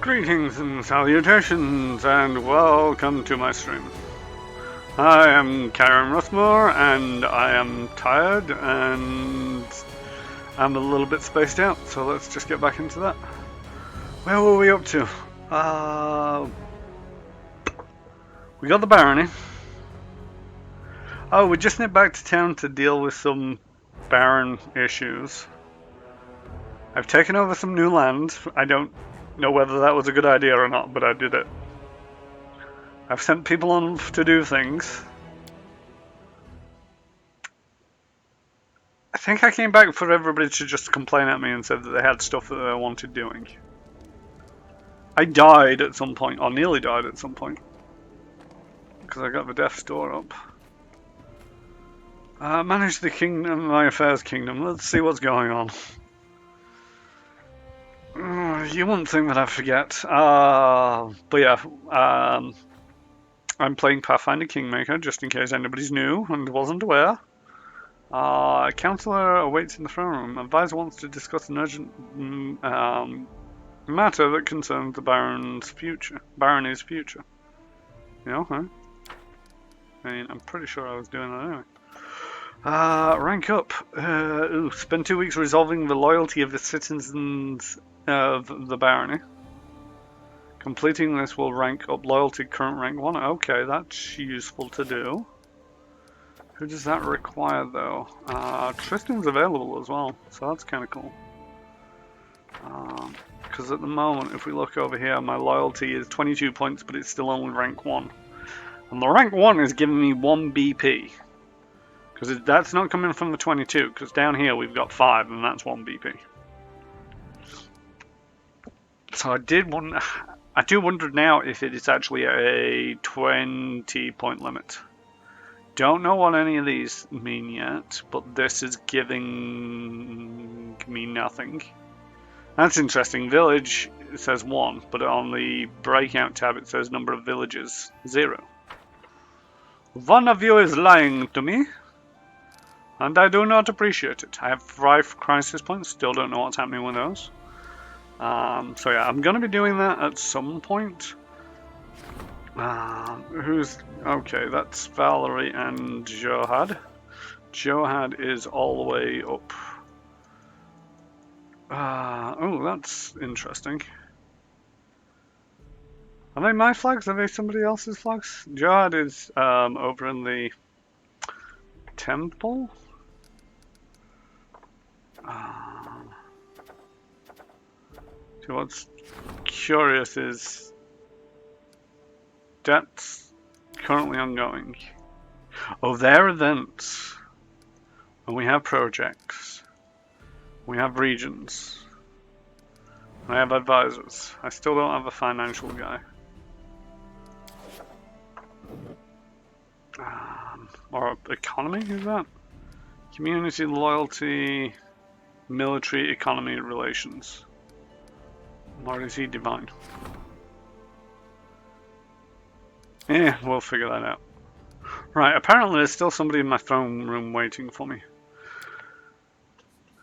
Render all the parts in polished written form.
Greetings and salutations, and welcome to my stream. I am Karen Ruthmore, and I am tired, and I'm a little bit spaced out, so let's just get back into that. Where were we up to? We got the barony. Oh, we just nipped back to town to deal with some baron issues. I've taken over some new land. I don't know whether that was a good idea or not, but I did it. I've sent people on to do things. I think I came back for everybody to just complain at me and said that they had stuff that they wanted doing. I died at some point, or nearly died at some point, because I got the death's door up. Manage the kingdom, my affairs kingdom. Let's see what's going on. You wouldn't think that I'd forget. But yeah, I'm playing Pathfinder Kingmaker, just in case anybody's new and wasn't aware. A counselor awaits in the throne room. Advisor wants to discuss an urgent matter that concerns the barony's future. You know, huh? I mean, I'm pretty sure I was doing that anyway. Rank up. Spend 2 weeks resolving the loyalty of the citizens of the barony. Completing this will rank up loyalty current rank 1. Okay, that's useful to do. Who does that require though? Tristan's available as well, so that's kind of cool. Because at the moment, if we look over here, my loyalty is 22 points, but it's still only rank 1. And the rank 1 is giving me 1 BP. Because that's not coming from the 22, because down here we've got 5, and that's 1 BP. So I do wonder now if it is actually a 20 point limit. Don't know what any of these mean yet, but this is giving me nothing. That's interesting. Village, it says 1, but on the breakout tab it says number of villages, 0. One of you is lying to me, and I do not appreciate it. I have 5 crisis points, still don't know what's happening with those. So yeah, I'm going to be doing that at some point. Okay, that's Valerie and Johad. Johad is all the way up. Oh, that's interesting. Are they my flags? Are they somebody else's flags? Johad is over in the temple. So what's curious is that's currently ongoing. Oh, they're events. And we have projects. We have regions. I have advisors. I still don't have a financial guy. Or economy, is that? Community, loyalty, military, economy, relations. Or is he divine? Yeah, we'll figure that out. Right, apparently there's still somebody in my throne room waiting for me.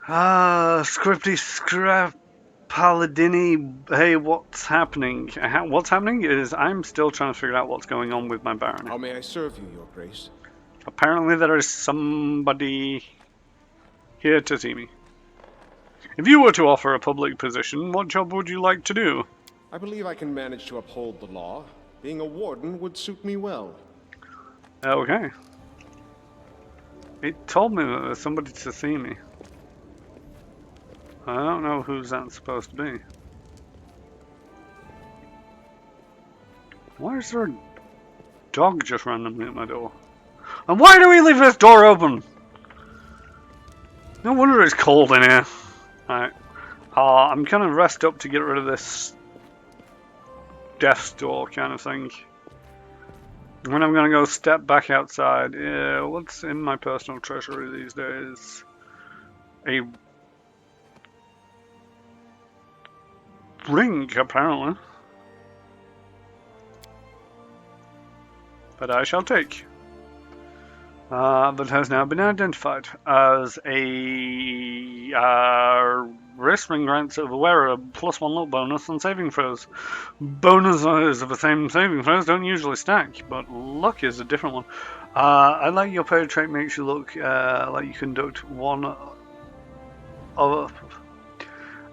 Scripty Scrap Paladini. Hey, what's happening? What's happening is I'm still trying to figure out what's going on with my barony. How may I serve you, Your Grace? Apparently there is somebody here to see me. If you were to offer a public position, what job would you like to do? I believe I can manage to uphold the law. Being a warden would suit me well. Okay. It told me that there's somebody to see me. I don't know who's that supposed to be. Why is there a dog just randomly at my door? And why do we leave this door open? No wonder it's cold in here. Alright. I'm gonna rest up to get rid of this death's door kind of thing. And then I'm gonna go step back outside. Yeah, what's in my personal treasury these days? A ring, apparently. But I shall take. that has now been identified as a wrist ring grants of a wearer a +1 luck bonus on saving throws. Bonuses of the same saving throws don't usually stack, but luck is a different one. I like your player trait makes you look like you conduct one of.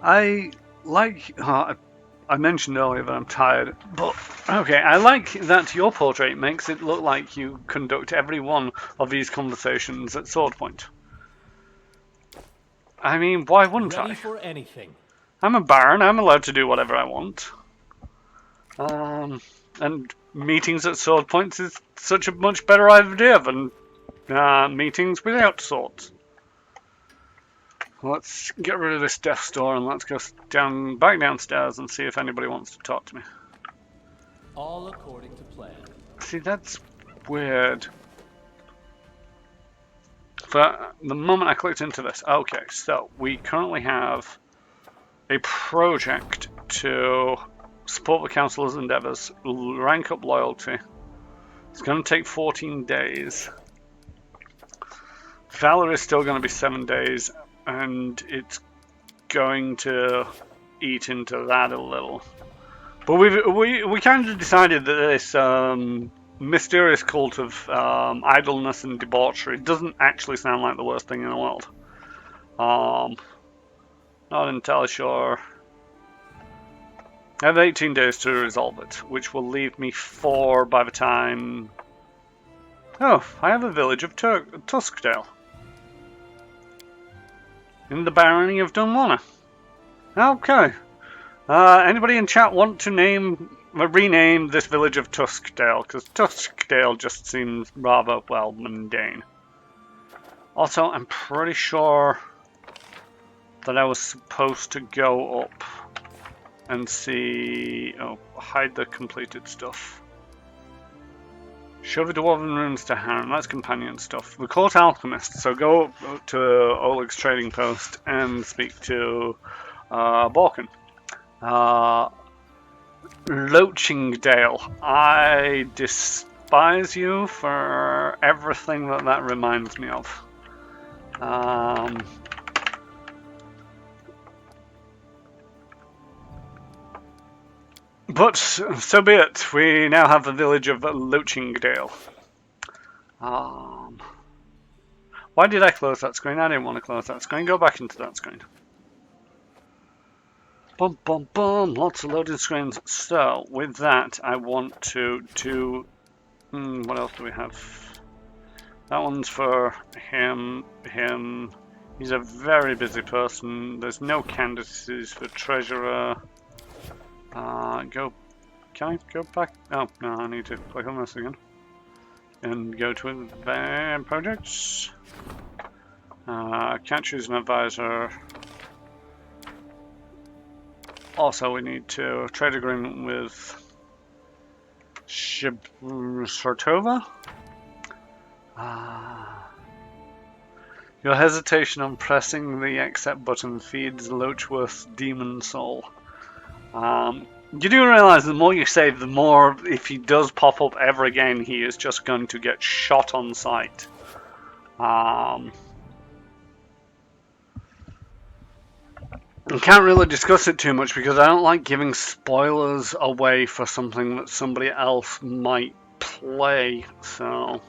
I like. I mentioned earlier that I'm tired, but okay, I like that your portrait makes it look like you conduct every one of these conversations at sword point. I mean, why wouldn't I? Ready for anything. I'm a baron, I'm allowed to do whatever I want. And meetings at sword points is such a much better idea than meetings without swords. Let's get rid of this death store and let's go back downstairs and see if anybody wants to talk to me. All according to plan. See, that's weird. For the moment I clicked into this, okay, so we currently have a project to support the council's endeavors, rank up loyalty. It's going to take 14 days. Valor is still going to be 7 days, and it's going to eat into that a little. But we kind of decided that this mysterious cult of idleness and debauchery doesn't actually sound like the worst thing in the world. Not entirely sure. I have 18 days to resolve it, which will leave me 4 by the time... Oh, I have a village of Tuskdale. In the barony of Dunwana. Okay. Anybody in chat want to rename this village of Tuskdale? Because Tuskdale just seems rather, well, mundane. Also, I'm pretty sure that I was supposed to go up and see... Oh, hide the completed stuff. Show the Dwarven runes to Harren, that's companion stuff. The Court Alchemist, so go up to Oleg's trading post and speak to Borkin. Loachingdale, I despise you for everything that reminds me of. But so be it. We now have the village of Loachingdale. Why did I close that screen? I didn't want to close that screen. Go back into that screen. Bum bum bum. Lots of loading screens. So with that, I want to do. What else do we have? That one's for him. He's a very busy person. There's no candidacies for treasurer. Can I go back? Oh, no, I need to click on this again. And go to advanced projects. Can't choose an advisor. Also, we need to trade agreement with Shartova. Your hesitation on pressing the accept button feeds Loachworth's demon soul. You do realise the more you save, the more, if he does pop up ever again, he is just going to get shot on sight. I can't really discuss it too much because I don't like giving spoilers away for something that somebody else might play, so...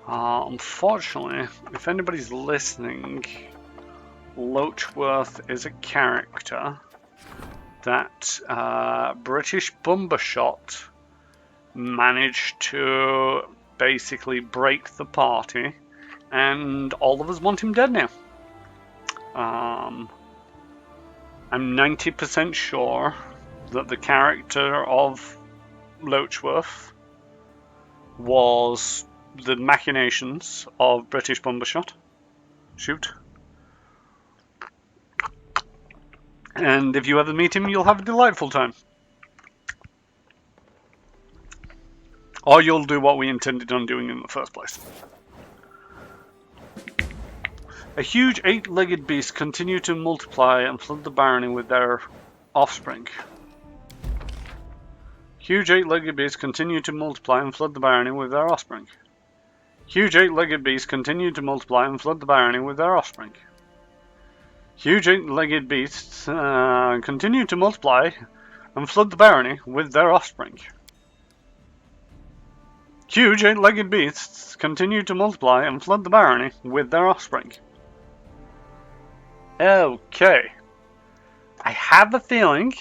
unfortunately, if anybody's listening, Loachworth is a character that British Bumbershot managed to basically break the party, and all of us want him dead now. I'm 90% sure that the character of Loachworth was the machinations of British Bumbershot. Shoot. And if you ever meet him, you'll have a delightful time. Or you'll do what we intended on doing in the first place. A huge 8-legged beast continue to multiply and flood the barony with their offspring. Huge 8-legged beasts continue to multiply and flood the barony with their offspring. Huge 8-legged beasts continue to multiply and flood the barony with their offspring. Huge 8-legged beasts continue to multiply and flood the barony with their offspring. Huge 8-legged beasts continue to multiply and flood the barony with their offspring. Okay. I have a feeling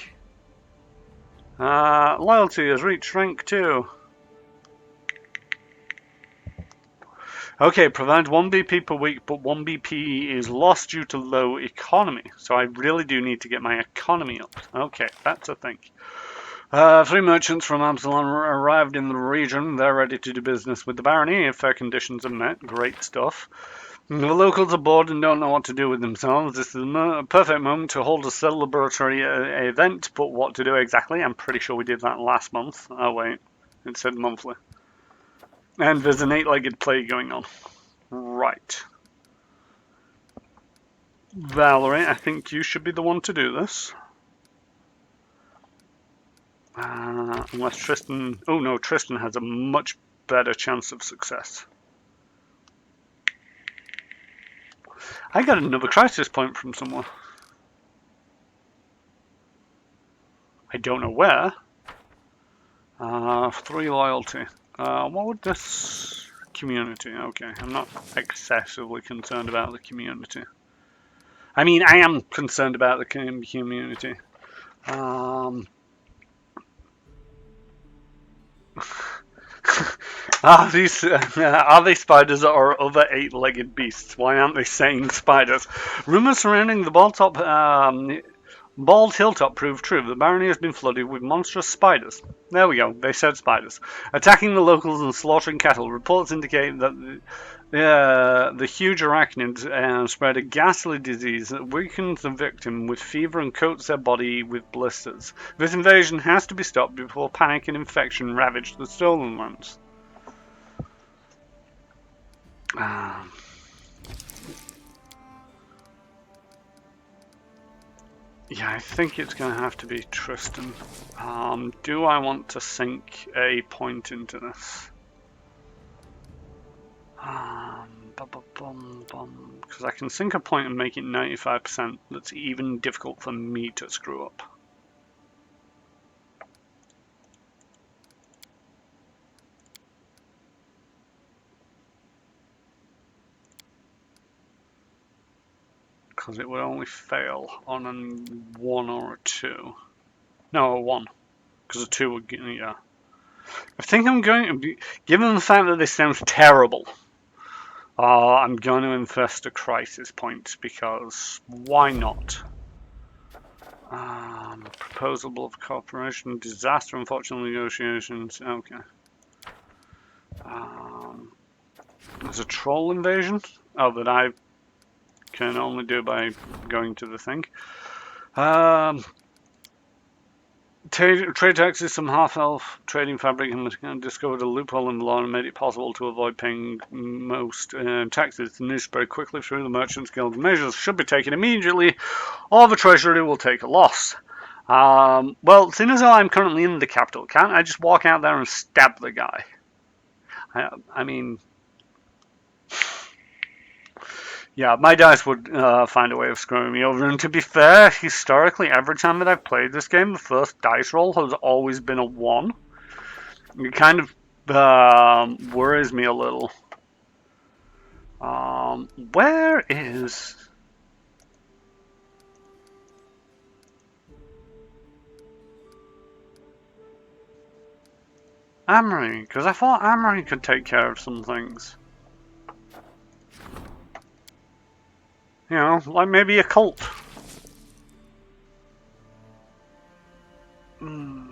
loyalty has reached rank 2. Okay, provides 1 BP per week, but 1 BP is lost due to low economy. So I really do need to get my economy up. Okay, that's a thing. 3 merchants from Absalom arrived in the region. They're ready to do business with the barony if their conditions are met. Great stuff. The locals are bored and don't know what to do with themselves. This is a perfect moment to hold a celebratory event, but what to do exactly? I'm pretty sure we did that last month. Oh wait, it said monthly. And there's an 8-legged play going on. Right. Valerie, I think you should be the one to do this. Unless Tristan... Oh no, Tristan has a much better chance of success. I got another crisis point from somewhere. I don't know where. 3 loyalty. What would this... Community. Okay, I'm not excessively concerned about the community. I mean, I am concerned about the community. Are these spiders or other 8-legged beasts? Why aren't they saying spiders? Rumors surrounding the Bald Hilltop proved true. The barony has been flooded with monstrous spiders. There we go, they said spiders. Attacking the locals and slaughtering cattle. Reports indicate that the huge arachnids spread a ghastly disease that weakens the victim with fever and coats their body with blisters. This invasion has to be stopped before panic and infection ravage the stolen lands. Yeah, I think it's going to have to be Tristan. Do I want to sink a point into this? Because I can sink a point and make it 95%. That's even difficult for me to screw up. Because it would only fail on a 1 or a 2. No, a 1. Because a 2 would get, yeah. I think I'm going to be, given the fact that this sounds terrible, I'm going to invest a crisis point because why not? Proposal of cooperation, disaster, unfortunate negotiations. Okay. There's a troll invasion. Oh, that I can only do by going to the thing. Trade taxes, some half-elf trading fabric and discovered a loophole in the law and made it possible to avoid paying most taxes. The news spread quickly through the Merchants Guild. Measures should be taken immediately or the Treasury will take a loss. Well, seeing as though I'm currently in the capital, can't I just walk out there and stab the guy? I mean... Yeah, my dice would find a way of screwing me over. And to be fair, historically, every time that I've played this game, the first dice roll has always been a 1. It kind of worries me a little. Where is... Amory? Because I thought Amory could take care of some things. You know, like maybe a cult. Now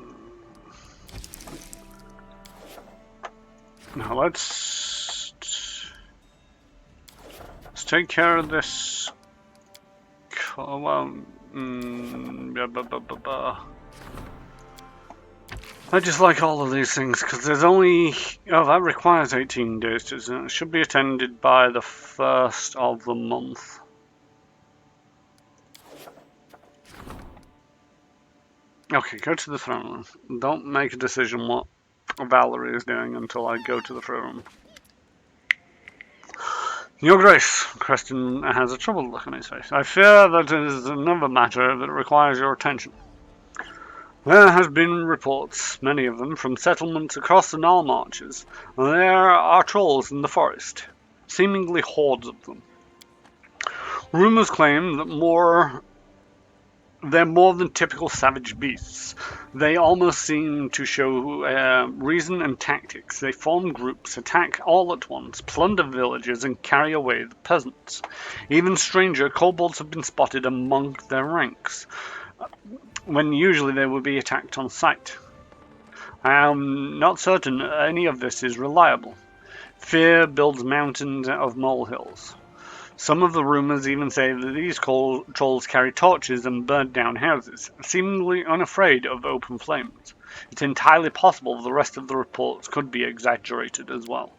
let's take care of this. Well, I just like all of these things because there's only... Oh, that requires 18 days to... It should be attended by the 1st of the month. Okay, go to the throne room. Don't make a decision what Valerie is doing until I go to the throne room. Your Grace, Creston has a troubled look on his face. I fear that it is another matter that requires your attention. There have been reports, many of them from settlements across the Nile Marches, and there are trolls in the forest, seemingly hordes of them. Rumors claim that they're more than typical savage beasts. They almost seem to show reason and tactics. They form groups, attack all at once, plunder villages, and carry away the peasants. Even stranger kobolds have been spotted among their ranks, when usually they would be attacked on sight. I am not certain any of this is reliable. Fear builds mountains of molehills. Some of the rumors even say that these trolls carry torches and burn down houses, seemingly unafraid of open flames. It's entirely possible the rest of the reports could be exaggerated as well.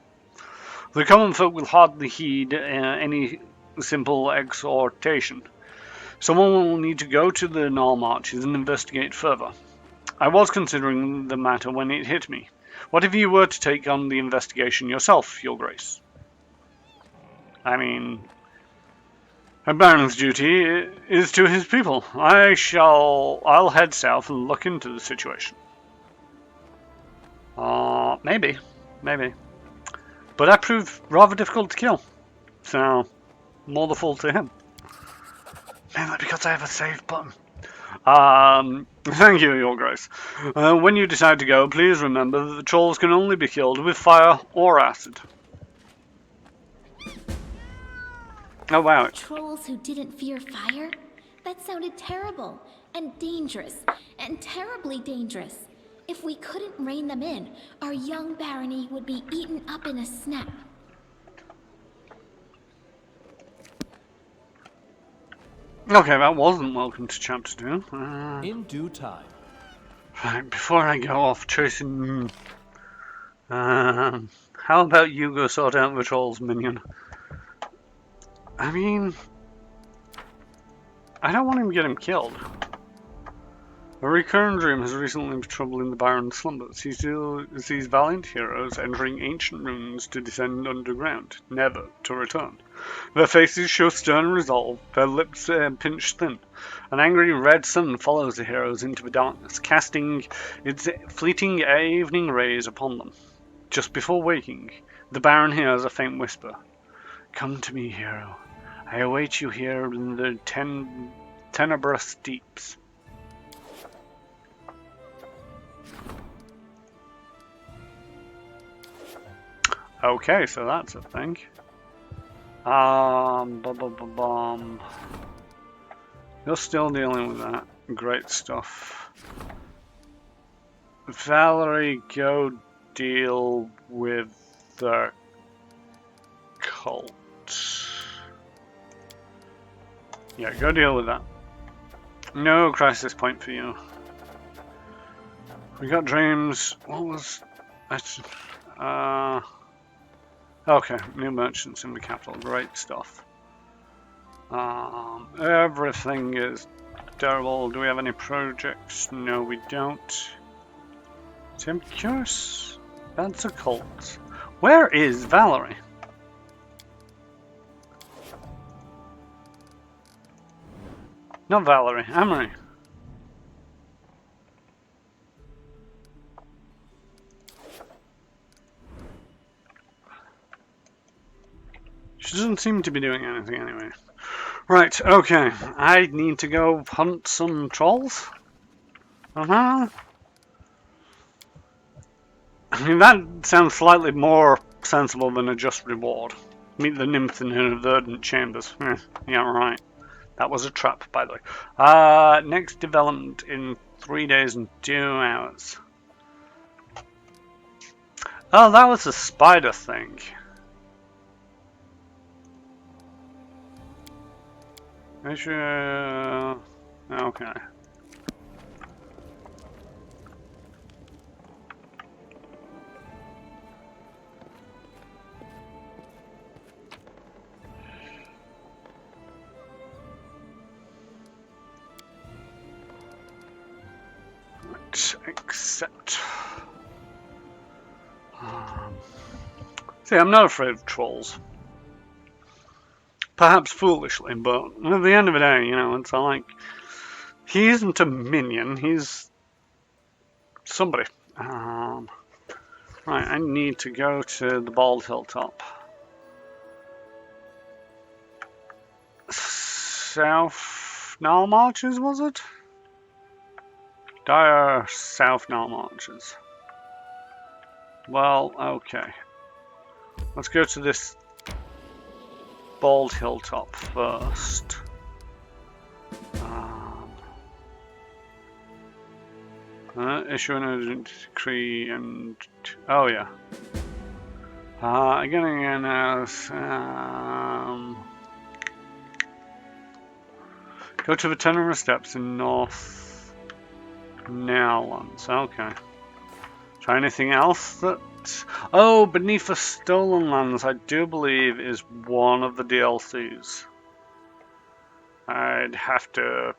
The common folk will hardly heed any simple exhortation. Someone will need to go to the Nile Marches and investigate further. I was considering the matter when it hit me. What if you were to take on the investigation yourself, Your Grace? I mean, a baron's duty is to his people. I'll head south and look into the situation. Maybe. But that proved rather difficult to kill. So, more the fault to him. Mainly because I have a save button. Thank you, Your Grace. When you decide to go, please remember that the trolls can only be killed with fire or acid. Oh, wow. Trolls who didn't fear fire? That sounded terrible, and dangerous, and terribly dangerous. If we couldn't rein them in, our young barony would be eaten up in a snap. Okay, that wasn't welcome to chapter 2. In due time. Right, before I go off chasing... how about you go sort out the trolls, minion? I mean... I don't want him to get him killed. A recurring dream has recently been troubling the Baron's slumbers. He still sees valiant heroes entering ancient ruins to descend underground, never to return. Their faces show stern resolve, their lips pinched thin. An angry red sun follows the heroes into the darkness, casting its fleeting evening rays upon them. Just before waking, the Baron hears a faint whisper. Come to me, hero. I await you here in the tenebrous deeps. Okay, so that's a thing. You're still dealing with that. Great stuff. Valerie, go deal with the cult. Yeah, go deal with that. No crisis point for you. We got dreams. What was that? Okay, new merchants in the capital. Great stuff. Everything is terrible. Do we have any projects? No, we don't. So I'm curious. That's a cult. Where is Valerie? Not Valerie, Amory. She doesn't seem to be doing anything anyway. Right, okay. I need to go hunt some trolls. I mean, that sounds slightly more sensible than a just reward. Meet the nymph in her verdant chambers. Yeah, right. That was a trap, by the way. Next development in 3 days and 2 hours. Oh, that was a spider thing. Okay. Accept. See, I'm not afraid of trolls. Perhaps foolishly, but at the end of the day, you know, it's like, he isn't a minion, he's somebody. Right, I need to go to the Bald Hilltop. South Nile Marches, was it? Dire South Nile Marches. Well, okay. Let's go to this Bald Hilltop first. Issue an urgent decree and... oh yeah. Again, go to the Tenor Steps in North Nowlands. Okay. Try anything else that... oh, Beneath the Stolen Lands, I do believe, is one of the DLCs. I'd have to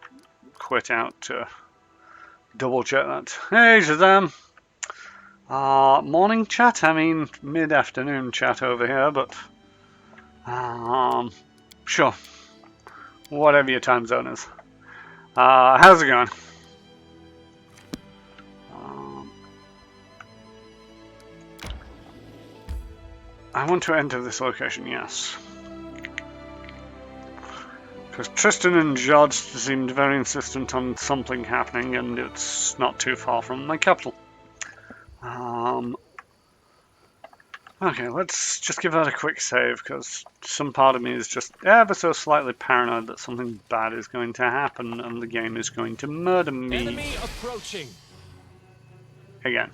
quit out to double check that. Hey, Shazam! Morning chat? I mean, mid-afternoon chat over here, but... sure. Whatever your time zone is. How's it going? I want to enter this location, yes. Because Tristan and George seemed very insistent on something happening, and it's not too far from my capital. Okay, let's just give that a quick save, because some part of me is just ever so slightly paranoid that something bad is going to happen, and the game is going to murder me. Enemy approaching. Again.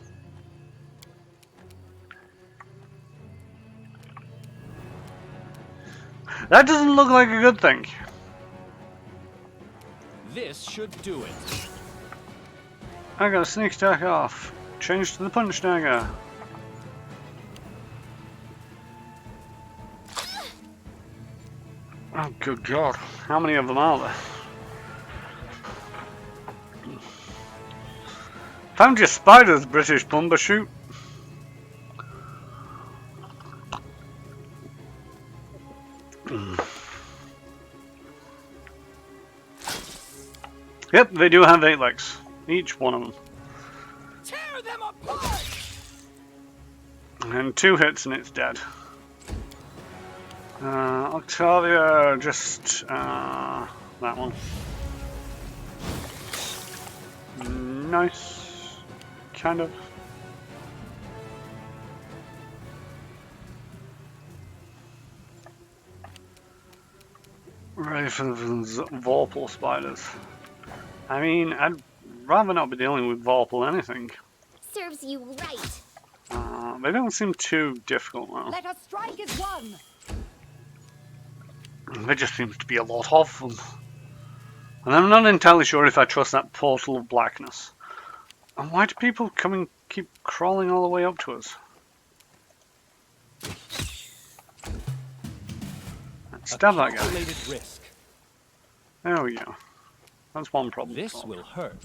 That doesn't look like a good thing. This should do it. I got a sneak attack off. Change to the punch dagger. Oh, good God. How many of them are there? Found your spiders, British Bumbershoot. Yep, they do have 8 legs. Each one of them. Tear them apart! And 2 hits and it's dead. Octavia, just that one. Nice. Kind of. Ready for the Vorpal spiders. I mean, I'd rather not be dealing with Vorpal anything. Serves you right. They don't seem too difficult now. Let us strike as one. There just seems to be a lot of them. And I'm not entirely sure if I trust that portal of blackness. And why do people come and keep crawling all the way up to us? Stab that guy. Risk. There we go. That's one problem. This solved. will hurt.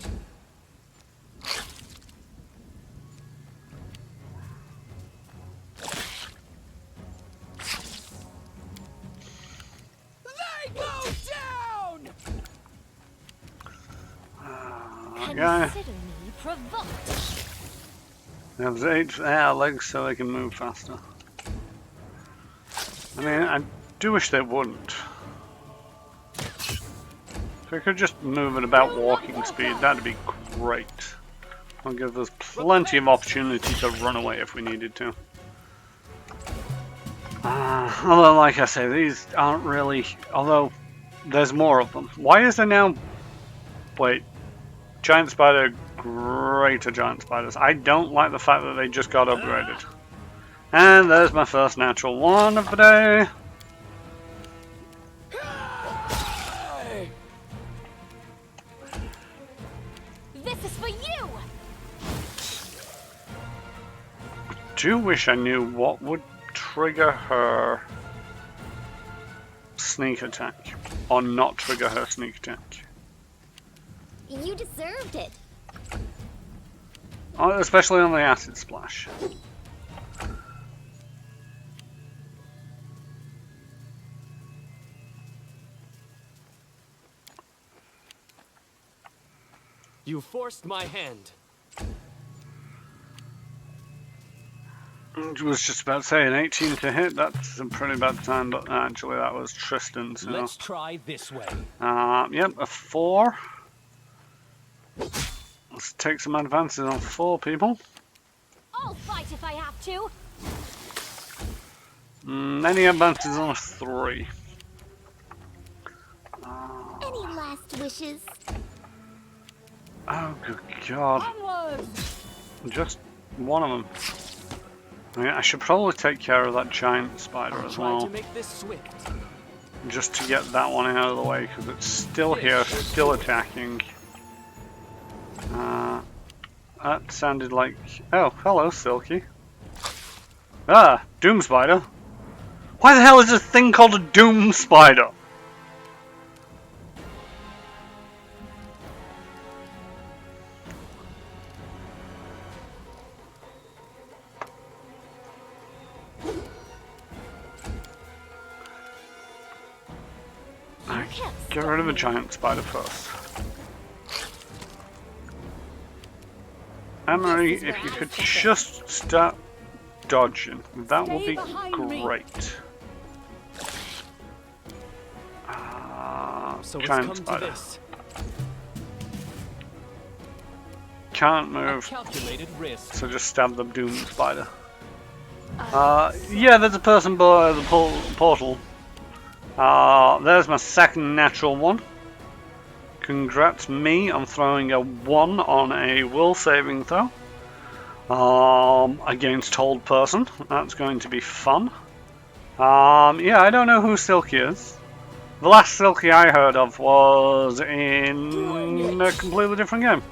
They go down! Guy. Consider me provoked. They have 8 legs so they can move faster. I mean, I do wish they wouldn't. If we could just move at about walking speed, that'd be great. It'll give us plenty of opportunity to run away if we needed to. Although, like I say, these aren't really... although, there's more of them. Why is there now... wait. Giant spider, greater giant spiders. I don't like the fact that they just got upgraded. And there's my first natural one of the day. This is for you! Do wish I knew what would trigger her sneak attack. Or not trigger her sneak attack. You deserved it. Oh, especially on the acid splash. You forced my hand. I was just about to say an 18 to hit. That's a pretty bad time, but actually that was Tristan. So. Let's try this way. Yep, a 4. Let's take some advances on 4 people. I'll fight if I have to. Any advances on a 3. Any last wishes? Oh, good God. Onwards. Just one of them. I mean, I should probably take care of that giant spider as Try well. to make this swift. Just to get that one out of the way, because it's still here, still attacking. That sounded like... Oh, hello, Silky. Ah, Doom Spider. Why the hell is this thing called a Doom Spider? Get rid of the giant spider first. Amory, if you could just start dodging, that would be great. So it's Giant come spider. to this. Can't A move, calculated risk. so just stab the Doom Spider. Yeah, there's a person below the portal. There's my second natural one. Congrats me, I'm throwing a 1 on a will saving throw. Against Hold Person. That's going to be fun. Yeah, I don't know who Silky is. The last Silky I heard of was in a completely different game.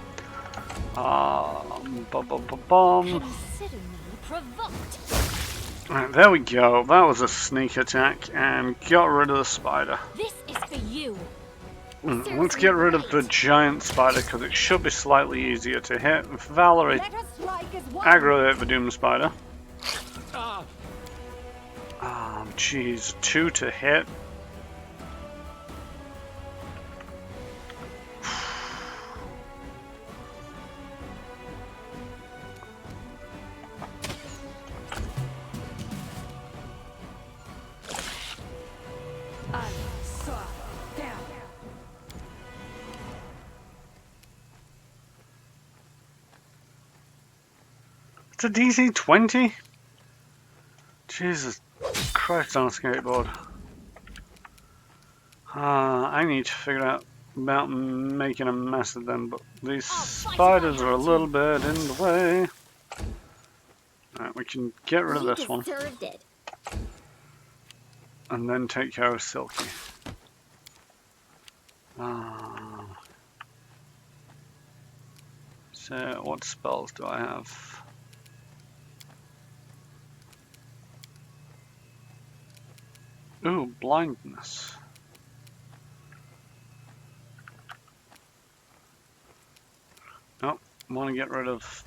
Consider me provoked. Right, there we go. That was a sneak attack and got rid of the spider. This is for you. Let's get rid of the giant spider because it should be slightly easier to hit. Valerie, Let us strike as one. aggravate the Doom Spider. Ah, Jeez, 2 to hit. It's a DC 20? Jesus Christ on a skateboard. I need to figure out about making a mess of them, but these spiders are a little bit in the way. Alright, we can get rid of this one. Deserved it. And then take care of Silky. So, what spells do I have? Ooh, blindness. Nope, want to get rid of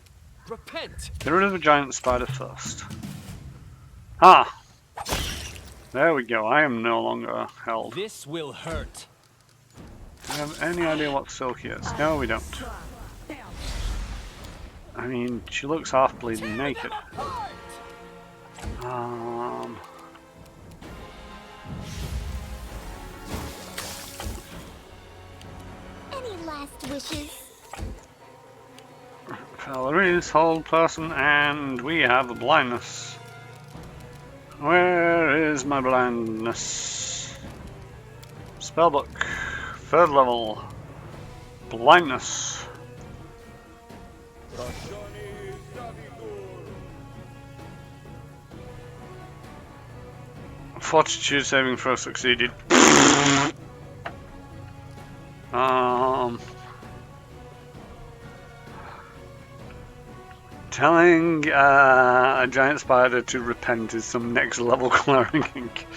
repent. the giant spider first. Ah! There we go, I am no longer held. This will hurt. Do you have any idea what Silky is? No, we don't. I mean, she looks half bleeding naked. Any last wishes? Valerie's Hold Person, and we have a blindness. Where is my blindness? Spellbook, 3rd level, blindness. Fortitude saving throw succeeded. Telling a giant spider to repent is some next level cleric.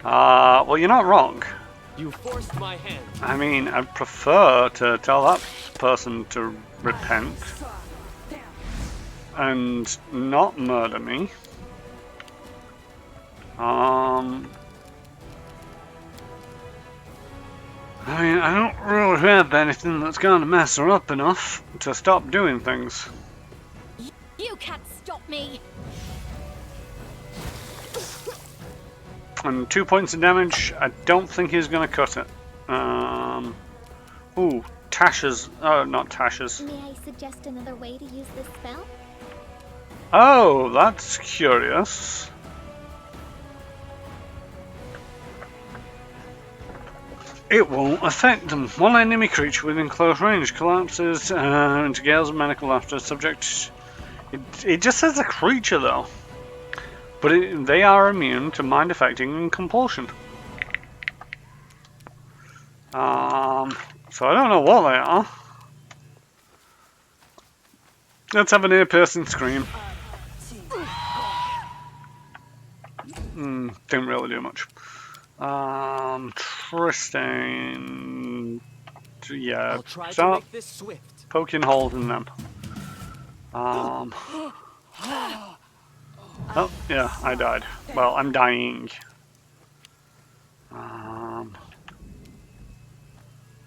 Well, you're not wrong. You forced my hand. I mean, I prefer to tell that person to repent and not murder me. I mean, I don't really have anything that's going to mess her up enough to stop doing things. You can't stop me. And 2 points of damage, I don't think he's going to cut it. Ooh, Tasha's. Oh, not Tasha's. May I suggest another way to use this spell? Oh, that's curious. It won't affect them. One enemy creature within close range collapses into gales of maniacal laughter. Subject. It just says a creature though. But they are immune to mind affecting and compulsion. So I don't know what they are. Let's have an ear-piercing scream. Didn't really do much. Tristan. Yeah, I'll try to start make this swift. poking holes in them. Oh, yeah, I died. Well, I'm dying.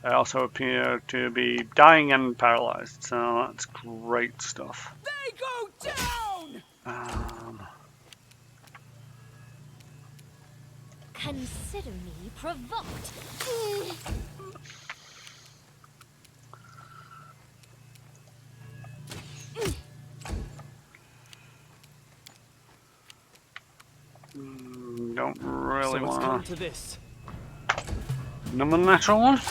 I also appear to be dying and paralyzed, so that's great stuff. They go down! Consider me provoked. Don't really So it's come want to this. another natural one.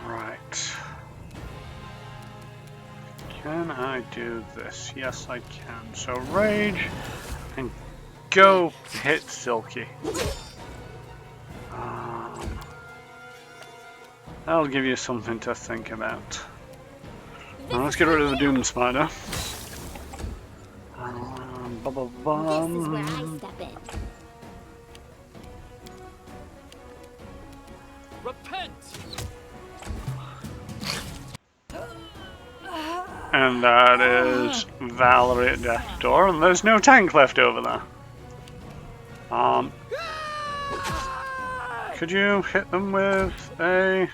Right. Can I do this? Yes, I can. So rage and go hit Silky. That'll give you something to think about. Now let's get rid of the Doom Spider. This is where I step in. Repent! And that is Valerie at Death Door, and there's no tank left over there. Could you hit them with a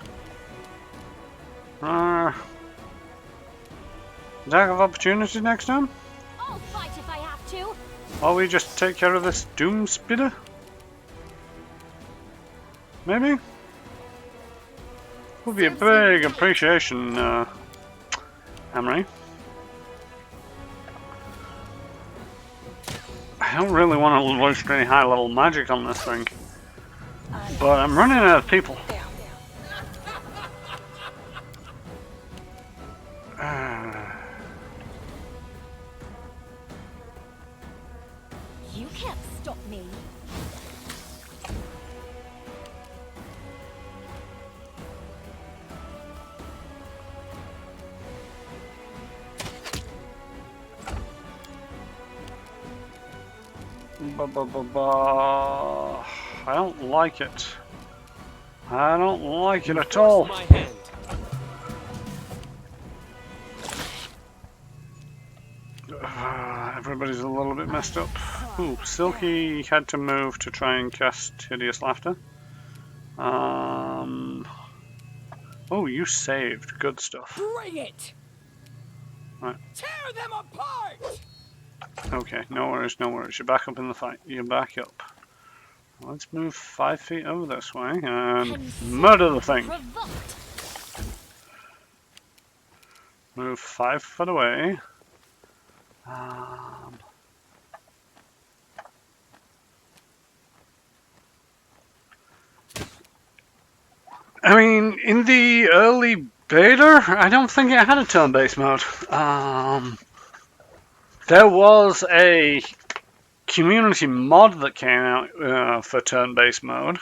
attack of opportunity next time? I'll fight if I have to. Or we just take care of this Doom Spitter? Maybe? Would be a big appreciation, Emery. I don't really want to waste any high level magic on this thing. But I'm running out of people. You can't stop me. I don't like it. I don't like it at all. My hand. Everybody's a little bit messed up. Ooh, Silky had to move to try and cast Hideous Laughter. Oh, you saved. Good stuff. Bring it! Right. Tear them apart! Okay, no worries, no worries. You're back up in the fight. You're back up. Let's move 5 feet over this way and murder the thing. Provoked. Move 5 foot away. I mean, in the early beta, I don't think it had a turn-based mode. There was a community mod that came out for turn-based mode.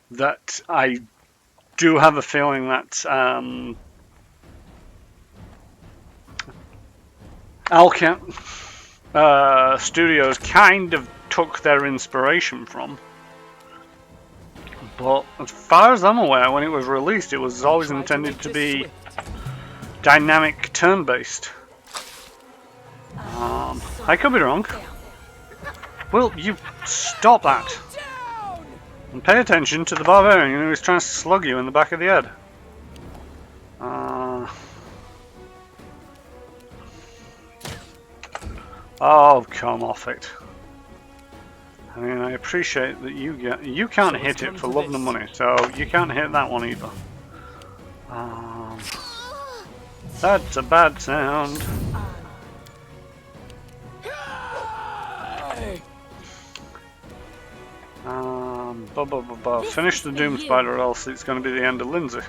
That I do have a feeling that Owlcat Studios kind of took their inspiration from. But as far as I'm aware, when it was released, it was always intended to be dynamic turn-based. I could be wrong. Will you stop that? Down! And pay attention to the barbarian who is trying to slug you in the back of the head. Oh, come off it. I mean, I appreciate that you can't hit it for love and the money, so you can't hit that one either. That's a bad sound. Finish the Doom Spider or else it's going to be the end of Lindsay.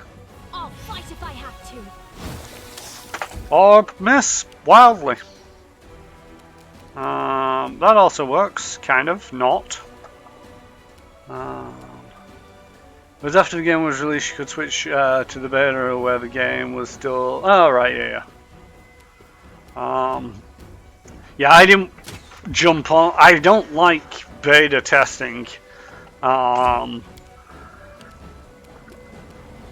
I'll fight if I have to. Or miss wildly. That also works, kind of, not. It was after the game was released you could switch to the beta where the game was still... Oh, right, yeah. Yeah, I didn't jump on... I don't like beta testing. I'm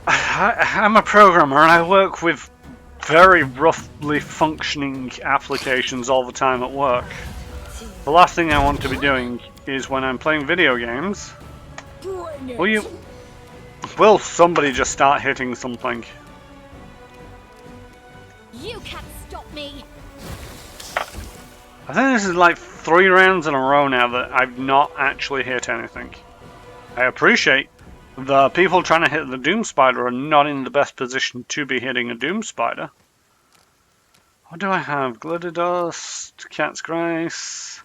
a programmer and I work with very roughly functioning applications all the time at work. The last thing I want to be doing is when I'm playing video games. Will somebody just start hitting something? You can't stop me. I think this is like 3 rounds in a row now that I've not actually hit anything. I appreciate the people trying to hit the Doom Spider are not in the best position to be hitting a Doom Spider. What do I have? Glitter Dust, Cat's Grace.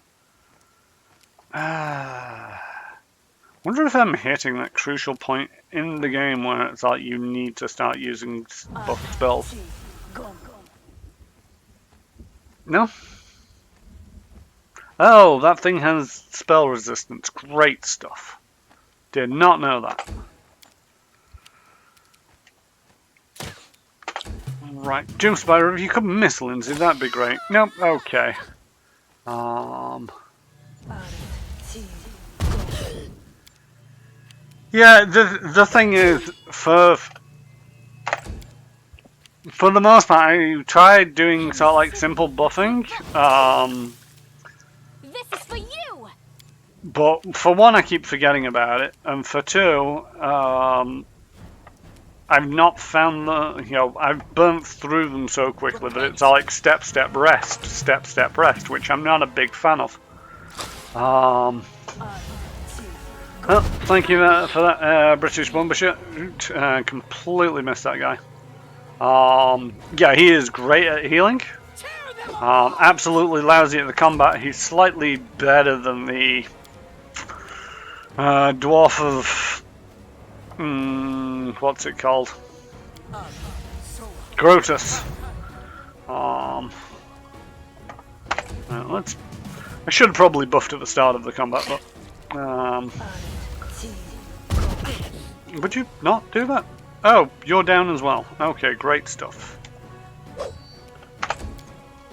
Wonder if I'm hitting that crucial point in the game where it's like you need to start using buff spells. No? Oh, that thing has spell resistance. Great stuff. Did not know that. Right, Doom Spider, if you could miss Lindsay, that'd be great. Nope, okay. Yeah, the thing is, for the most part, I tried doing sort of like simple buffing. This is for you. But for one, I keep forgetting about it, and for two, I've not found I've burnt through them so quickly that it's all like step, step, rest, which I'm not a big fan of. Oh, thank you for that, British Bumbershoot. Completely missed that guy. Yeah, he is great at healing. Absolutely lousy at the combat. He's slightly better than the dwarf of... what's it called? Grotus. I should have probably buffed at the start of the combat, but... would you not do that? Oh, you're down as well. Okay, great stuff.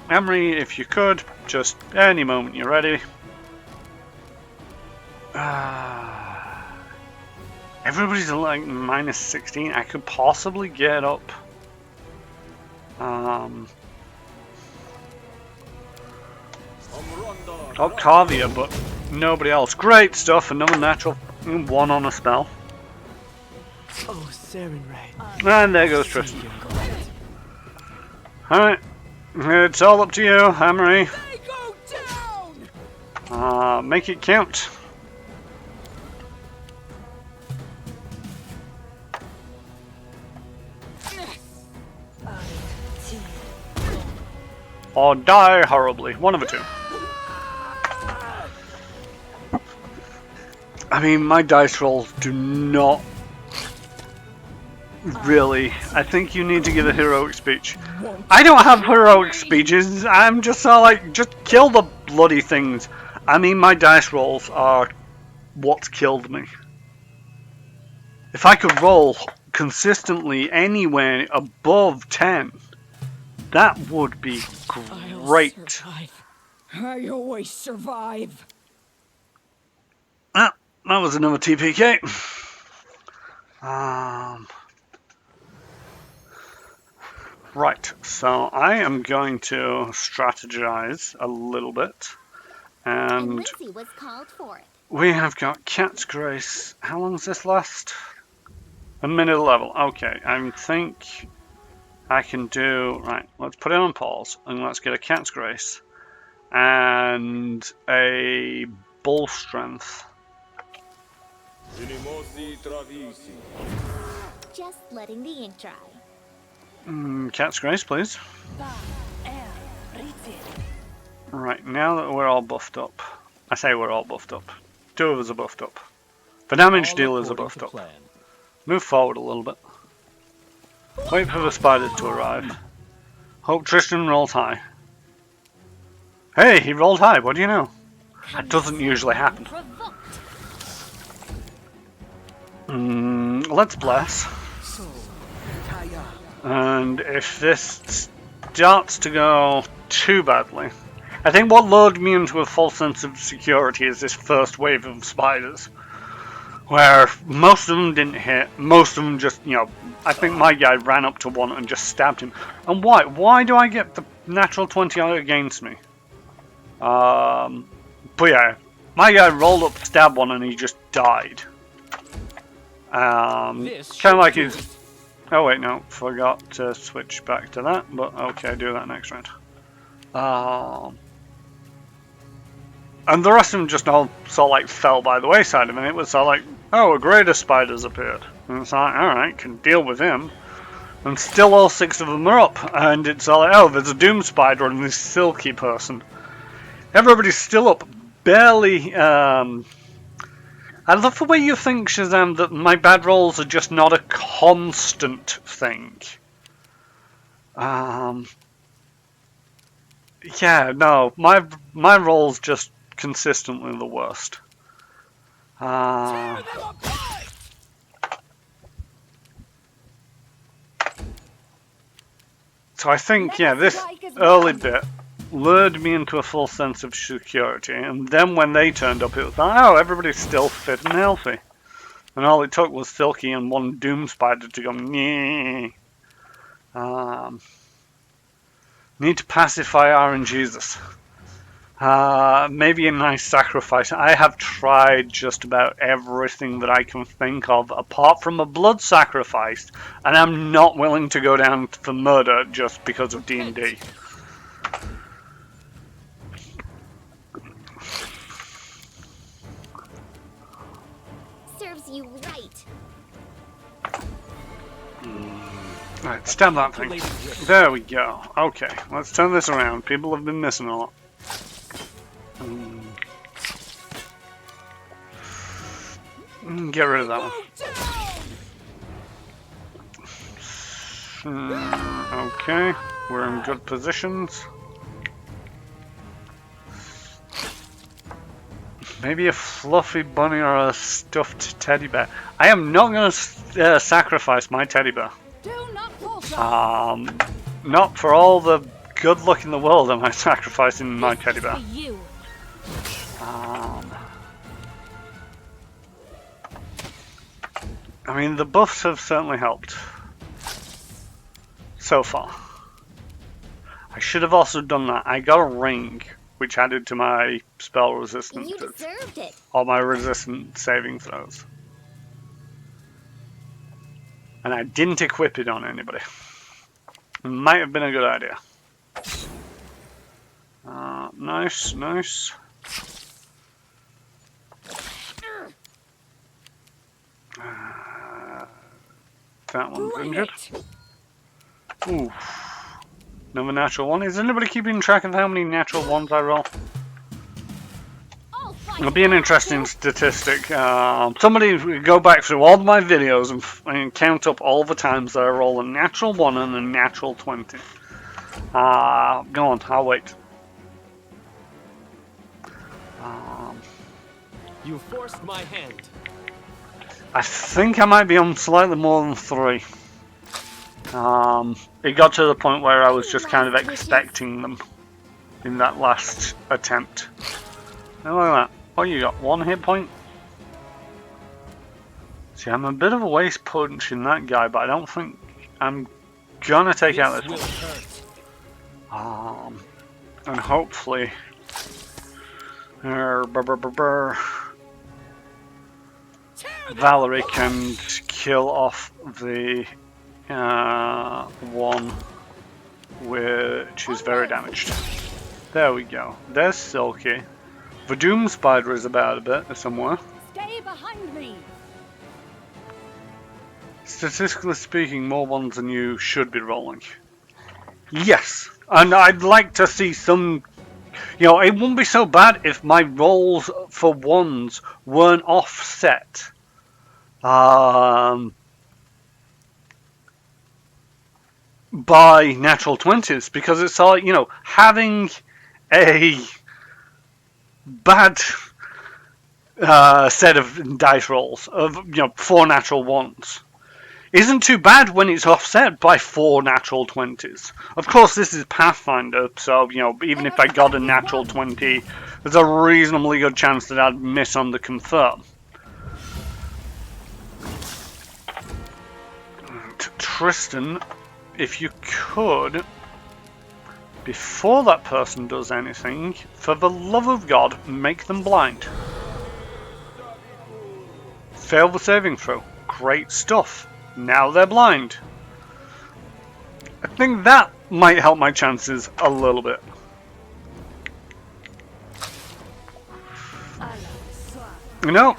Emery, if you could, just any moment you're ready. Everybody's at like minus 16. I could possibly get up. Octavia, but nobody else. Great stuff. Another natural 1 on a spell. Oh, Saren Ray. And there goes Tristan. Alright. It's all up to you, Emery. They go down! Make it count. Or die horribly. One of the two. I mean, my dice rolls do not really. I think you need to give a heroic speech. I don't have heroic speeches. I'm just like, just kill the bloody things. I mean, my dice rolls are what's killed me. If I could roll consistently anywhere above 10, that would be great. I always survive. Ah, that was another TPK. Right, so I am going to strategize a little bit. And Lindsay was called forth. we have got Cat's Grace. How long does this last? A minute level. Okay, I think I can do... Right, let's put it on pause and let's get a Cat's Grace and a Bull Strength. Just letting the ink dry. Cat's Grace, please. Right, now that we're all buffed up. I say we're all buffed up. 2 of us are buffed up. The damage dealers are buffed up. Move forward a little bit. Wait for the spiders to arrive. Hope Tristan rolls high. Hey, he rolled high, what do you know? That doesn't usually happen. Let's bless. And if this starts to go too badly... I think what lured me into a false sense of security is this first wave of spiders. Where most of them didn't hit, most of them just, you know, I think my guy ran up to one and just stabbed him. And why? Why do I get the natural 20 against me? But yeah, my guy rolled up, stabbed one, and he just died. Kind of like he's... Oh wait, no, forgot to switch back to that, but okay, do that next round. And the rest of them just all sort of like fell by the wayside. I mean, it was sort of like, oh, a greater spider's appeared. And it's like, alright, can deal with him. And still all 6 of them are up. And it's all like, oh, there's a doom spider and this silky person. Everybody's still up. Barely, I love the way you think, Shazam, that my bad rolls are just not a constant thing. Yeah, no, my rolls just consistently the worst. So I think, yeah, this early bit lured me into a full sense of security, and then when they turned up, it was like, oh, everybody's still fit and healthy. And all it took was Silky and one Doom Spider to go, nyeh. Need to pacify RNGesus. Maybe a nice sacrifice. I have tried just about everything that I can think of, apart from a blood sacrifice, and I'm not willing to go down for murder just because of D&D. Serves you right. Right, stab that thing. There we go. Okay, let's turn this around. People have been missing a lot. Get rid of that one. Okay, we're in good positions. Maybe a fluffy bunny or a stuffed teddy bear. I am not going to sacrifice my teddy bear. Not for all the good luck in the world am I sacrificing my teddy bear. I mean, the buffs have certainly helped. So far. I should have also done that. I got a ring, which added to my spell resistance. You deserved it. Or my resistant saving throws. And I didn't equip it on anybody. It might have been a good idea. Nice, nice. That one's injured. Ooh. Another natural one. Is anybody keeping track of how many natural ones I roll? It'll be an interesting statistic. Somebody go back through all my videos and count up all the times that I roll a natural 1 and a natural 20. Go on, I'll wait. You forced my hand. I think I might be on slightly more than 3. It got to the point where I was just kind of expecting them in that last attempt. Now look at that. Oh, you got 1 hit point? See, I'm a bit of a waste punch in that guy, but I don't think I'm gonna take out this one. And hopefully Brr, brr, brr, brr. Valerie can kill off the one which is very damaged. There we go. There's Silky. The Doom Spider is about a bit somewhere. Stay behind me. Statistically speaking, more ones than you should be rolling. Yes, and I'd like to see some. You know, it wouldn't be so bad if my rolls for ones weren't offset. By natural 20s, because it's all, you know, having a bad set of dice rolls of, you know, 4 natural ones isn't too bad when it's offset by 4 natural 20s. Of course, this is Pathfinder, so, you know, even if I got a natural 20, there's a reasonably good chance that I'd miss on the confirm. Tristan, if you could, before that person does anything, for the love of God, make them blind. Fail the saving throw. Great stuff. Now they're blind. I think that might help my chances a little bit. You know,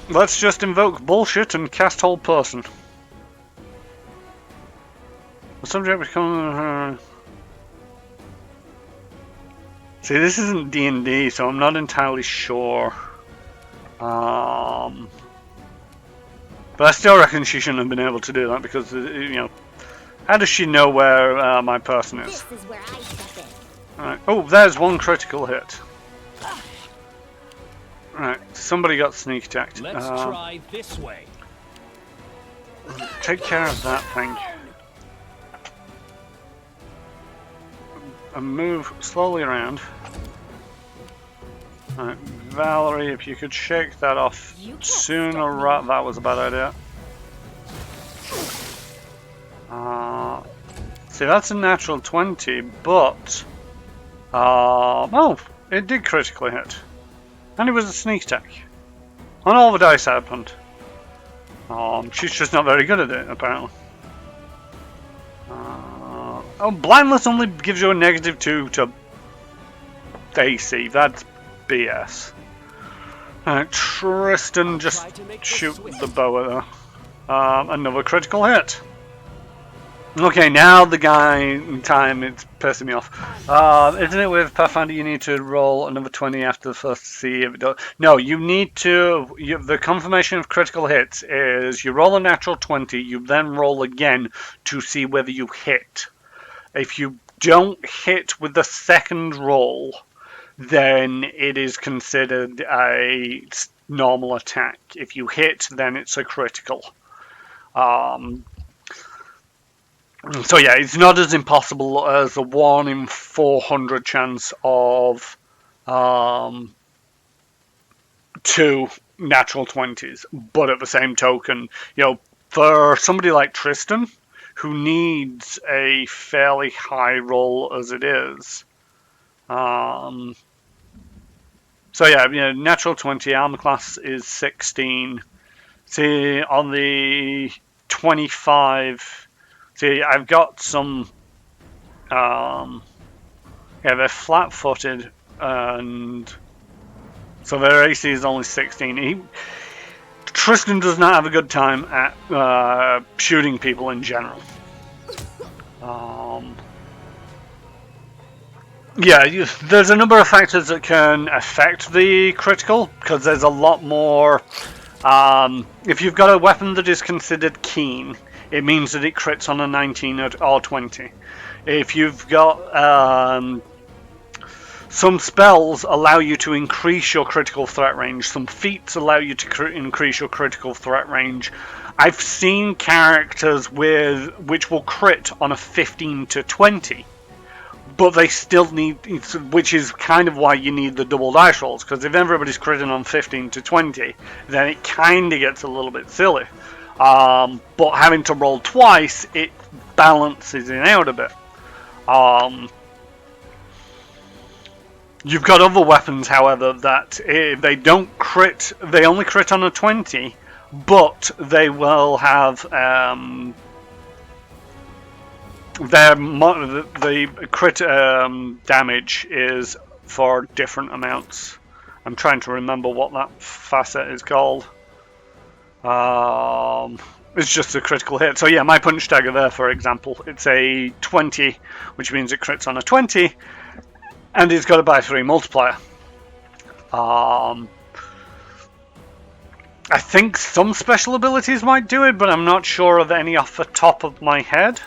let's just invoke bullshit and cast hold person. The subject becomes... See, this isn't D&D, so I'm not entirely sure. But I still reckon she shouldn't have been able to do that because, you know, how does she know where my person is? This is where I step in. Right. Oh, there's one critical hit. Right, somebody got sneak attacked. Let's try this way. Take care of that thing. And move slowly around. Right, Valerie, if you could shake that off sooner, that was a bad idea. See, that's a natural 20, but oh, it did critically hit, and it was a sneak attack on all the dice happened. She's just not very good at it, apparently. Oh, blindness only gives you a -2 to AC. That's BS. Tristan, just shoot the bow at her. Another critical hit. Okay, now the guy in time, it's pissing me off. Isn't it with Pathfinder you need to roll another 20 after the first to see if it does? No, you need to, the confirmation of critical hits is you roll a natural 20, you then roll again to see whether you hit. If you don't hit with the second roll, then it is considered a normal attack. If you hit, then it's a critical. So yeah, it's not as impossible as a 1 in 400 chance of 2 natural 20s. But at the same token, you know, for somebody like Tristan, who needs a fairly high roll as it is, so yeah, you know, natural 20, armor class is 16. See, on the 25, see, I've got some, yeah, they're flat-footed, and so their AC is only 16. Tristan does not have a good time at shooting people in general. Yeah, there's a number of factors that can affect the critical, because there's a lot more. If you've got a weapon that is considered keen, it means that it crits on a 19 or 20. If you've got some spells allow you to increase your critical threat range, some feats allow you to increase your critical threat range. I've seen characters which will crit on a 15 to 20. But they still need, which is kind of why you need the double dice rolls, because if everybody's critting on 15 to 20, then it kind of gets a little bit silly. But having to roll twice, it balances it out a bit. You've got other weapons, however, that they don't crit. They only crit on a 20, but they will have the crit damage is for different amounts. I'm trying to remember what that facet is called. It's just a critical hit. So yeah, my punch dagger there, for example, it's a 20, which means it crits on a 20, and it's got a by 3 multiplier. I think some special abilities might do it, but I'm not sure of any off the top of my head.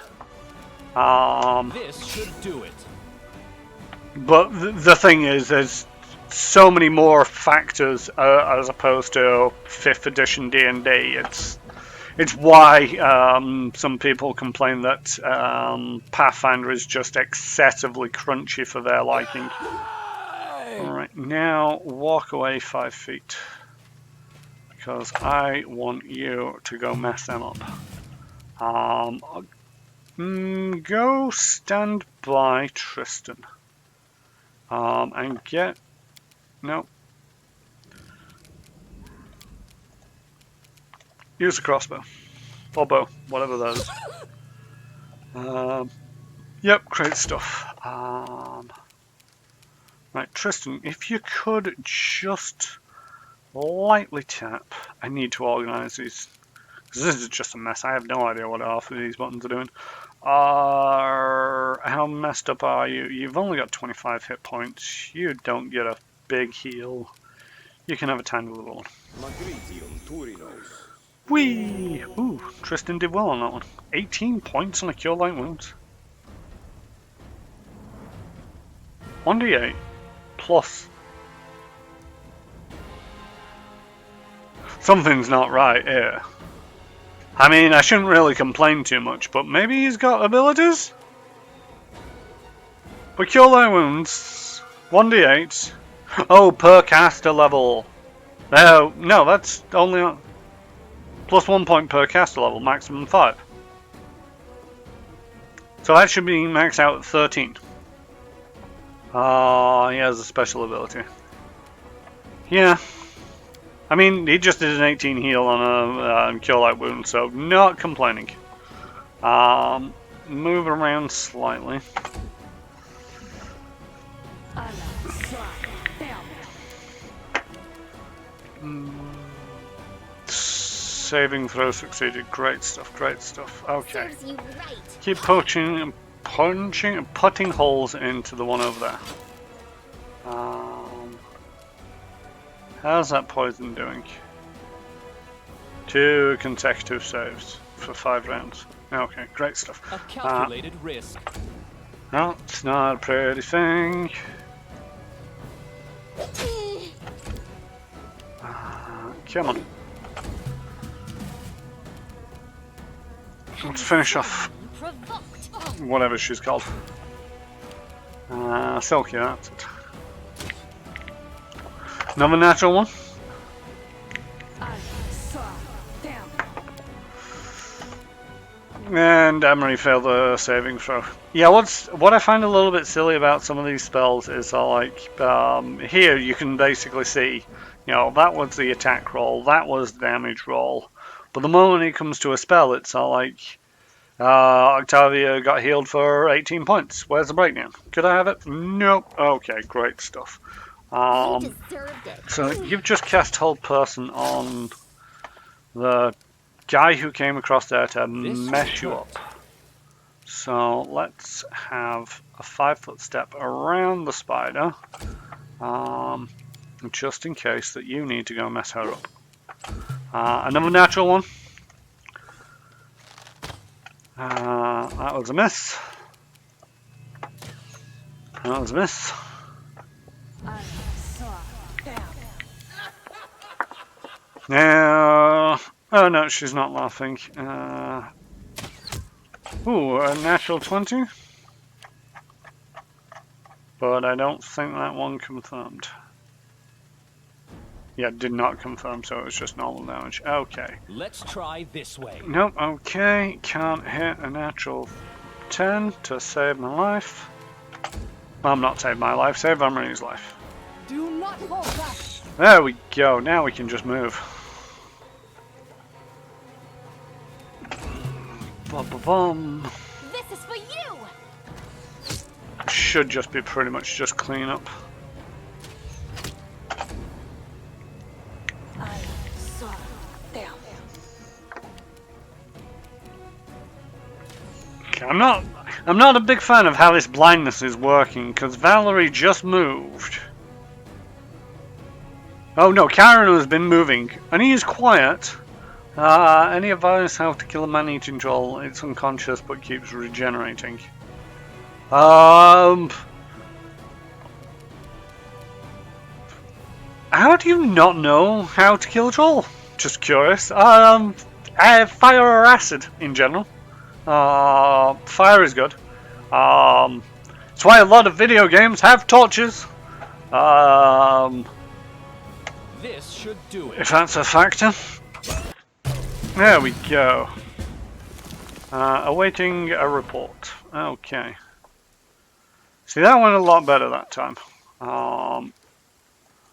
This should do it. But the thing is, there's so many more factors as opposed to 5th edition D&D. It's why some people complain that Pathfinder is just excessively crunchy for their liking. Alright, now walk away 5 feet. Because I want you to go mess them up. Go stand by Tristan. And get... No. Use the crossbow. Or bow. Whatever that is. Yep, great stuff. Right, Tristan, if you could just lightly tap. I need to organise these. Because this is just a mess. I have no idea what half of these buttons are doing. How messed up are you? You've only got 25 hit points. You don't get a big heal. You can have a tiny little one. Whee! Ooh, Tristan did well on that one. 18 points on a cure light wounds. 1d8 plus. Something's not right here. I mean, I shouldn't really complain too much, but maybe he's got abilities? But cure light wounds, 1d8. Oh, per caster level. No, that's only plus 1 point per caster level, maximum 5. So that should be maxed out at 13. He has a special ability. Yeah. I mean, he just did an 18 heal on a cure light wound, so not complaining. Move around slightly. Saving throw succeeded. Great stuff, great stuff. Okay. Keep putting holes into the one over there. How's that poison doing? 2 consecutive saves for 5 rounds. Okay, great stuff. A calculated risk. No, it's not a pretty thing. Come on. Let's finish off whatever she's called. Silky, that's it. Another natural one. And Emery failed the saving throw. Yeah, what I find a little bit silly about some of these spells is like here you can basically see, you know, that was the attack roll, that was the damage roll, but the moment it comes to a spell, it's all like Octavia got healed for 18 points. Where's the breakdown? Could I have it? Nope. Okay, great stuff. So you've just cast Hold Person on the guy who came across there to mess you up. So let's have a 5-foot step around the spider, just in case that you need to go mess her up. Another natural one. That was a miss. That was a miss. Now, oh no, she's not laughing. Ooh, a natural 20. But I don't think that one confirmed. Yeah, did not confirm, so it was just normal damage. Okay. Let's try this way. Nope, okay. Can't hit a natural 10 to save my life. I'm not saved my life, save Amory's life. Do not hold back. There we go, now we can just move. Bum. This is for you! Should just be pretty much just clean up. I saw them. Okay, I'm not a big fan of how this blindness is working, because Valerie just moved. Oh no, Karen has been moving, and he is quiet. Any advice how to kill a man-eating troll? It's unconscious but keeps regenerating. How do you not know how to kill a troll? Just curious. Fire or acid in general. Fire is good. That's why a lot of video games have torches. This should do it. If that's a factor. There we go. Awaiting a report. Okay. See, that went a lot better that time. But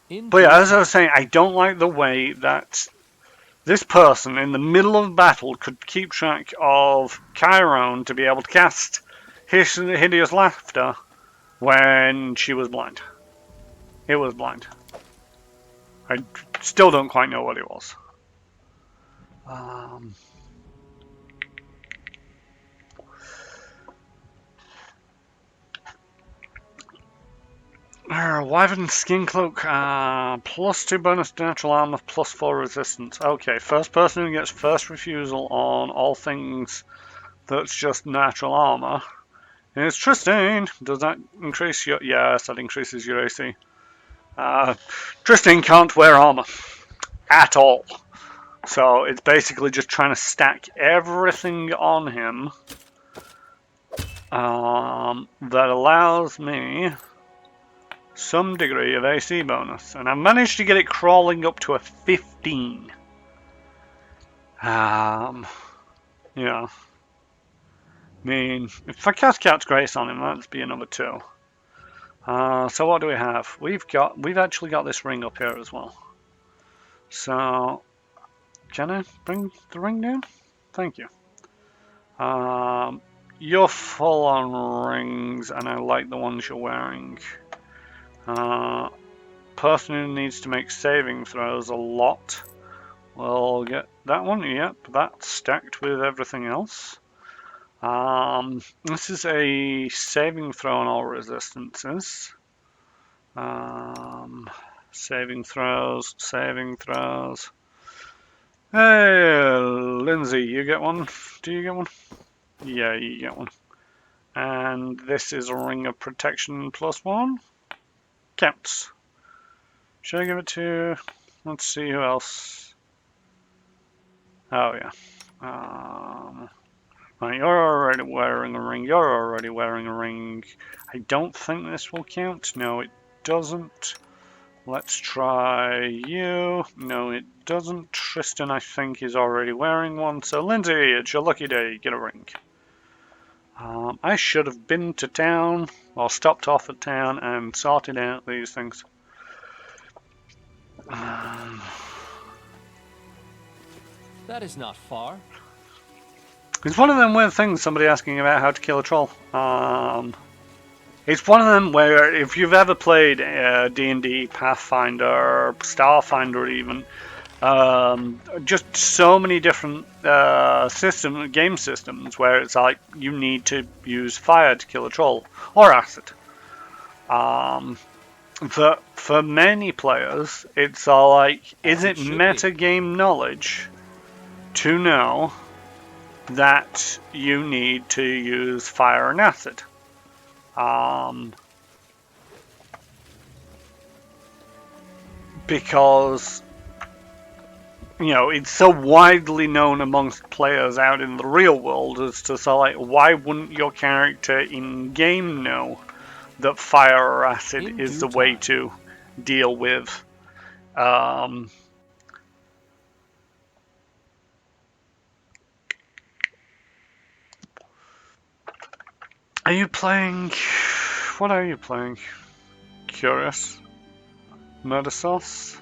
yeah, as I was saying, I don't like the way that this person in the middle of battle could keep track of Chiron to be able to cast Hideous Laughter when she was blind. It was blind. I still don't quite know what it was. Wyvern Skin Cloak, +2 bonus to natural armor, +4 resistance. Okay, first person who gets first refusal on all things that's just natural armor is Tristan. Does that increase your... Yes, that increases your AC. Tristan can't wear armor at all. So it's basically just trying to stack everything on him that allows me some degree of AC bonus. And I've managed to get it crawling up to a 15. Yeah. I mean, if I cast Cat's Grace on him, that'd be another 2. So what do we have? We've actually got this ring up here as well. So, can I bring the ring down? Thank you. You're full on rings, and I like the ones you're wearing. Person who needs to make saving throws a lot. We'll get that one. Yep, that's stacked with everything else. This is a saving throw on all resistances. Saving throws. Hey, Lindsay, you get one? Do you get one? Yeah, you get one. And this is a ring of protection +1. Counts. Should I give it to... Let's see who else. Oh, yeah. Right, you're already wearing a ring. You're already wearing a ring. I don't think this will count. No, it doesn't. Let's try you. No, it doesn't. Tristan, I think, is already wearing one. So, Lindsay, it's your lucky day. Get a ring. I should have been to town, or stopped off at town and sorted out these things. That is not far. It's one of them weird things, somebody asking about how to kill a troll. It's one of them where if you've ever played D&D, Pathfinder, Starfinder even, just so many different game systems where it's like you need to use fire to kill a troll, or acid. For many players, it's all like, is it metagame knowledge to know that you need to use fire and acid? Because, you know, it's so widely known amongst players out in the real world as to say, like, why wouldn't your character in game know that fire or acid is the way to deal with Are you playing what are you playing? Curious. Murder Sauce?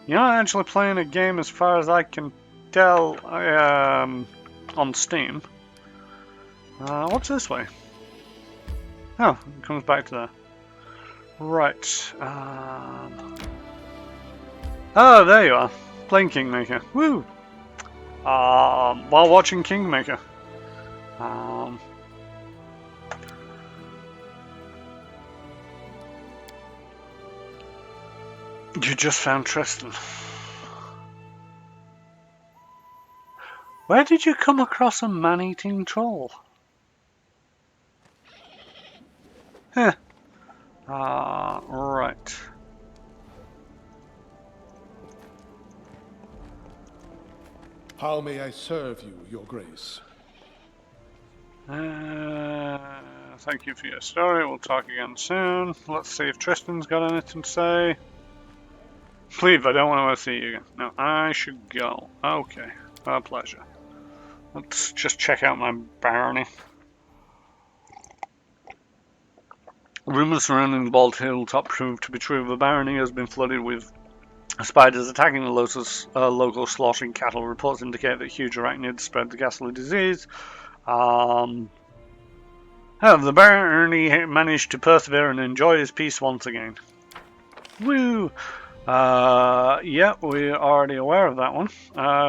You're not actually playing a game as far as I can tell on Steam. What's this way? Oh, it comes back to there. Right. Oh, there you are. Playing Kingmaker. Woo! While watching Kingmaker. You just found Tristan. Where did you come across a man-eating troll? Huh. Right. How may I serve you, Your Grace? Thank you for your story. We'll talk again soon. Let's see if Tristan's got anything to say. Please, I don't want to see you again. No, I should go. Okay, a pleasure. Let's just check out my barony. Rumours surrounding the Bald Hilltop prove to be true. The barony has been flooded with spiders attacking the local slaughtering cattle. Reports indicate that huge arachnids spread the ghastly disease. The barony managed to persevere and enjoy his peace once again. Woo! Yeah, we're already aware of that one.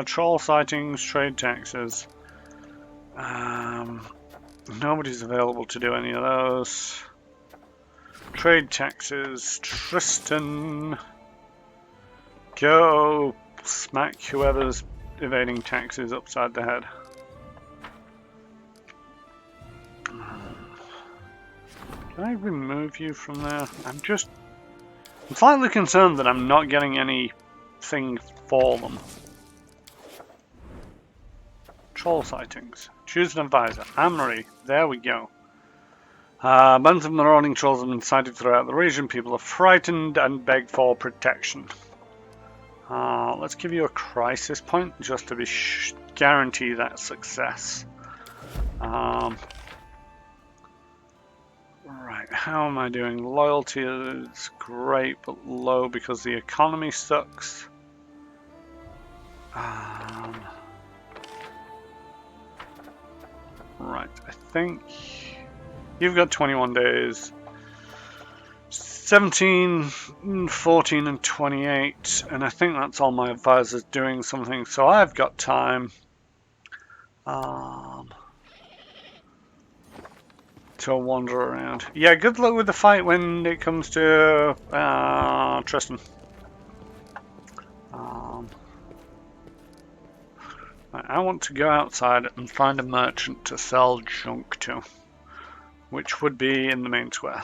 Troll sightings, trade taxes. Nobody's available to do any of those. Trade taxes, Tristan. Go smack whoever's evading taxes upside the head. Can I remove you from there? I'm slightly concerned that I'm not getting anything for them. Troll sightings. Choose an advisor. Amory. There we go. Bands of marauding trolls have been sighted throughout the region. People are frightened and beg for protection. Let's give you a crisis point just to be guarantee that success. Right, how am I doing? Loyalty is great, but low because the economy sucks. Right, I think you've got 21 days. 17, 14, and 28, and I think that's all my advisors doing something, so I've got time to wander around. Yeah, good luck with the fight when it comes to Tristan. I want to go outside and find a merchant to sell junk to, which would be in the main square.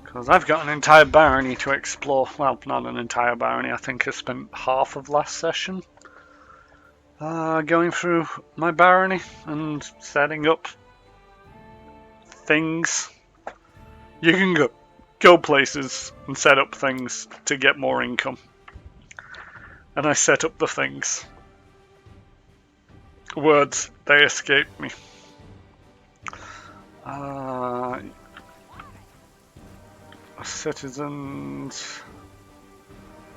Because I've got an entire barony to explore. Well, not an entire barony. I think I spent half of last session going through my barony and setting up things. You can go places and set up things to get more income. And I set up the things. Words, they escaped me. Citizens,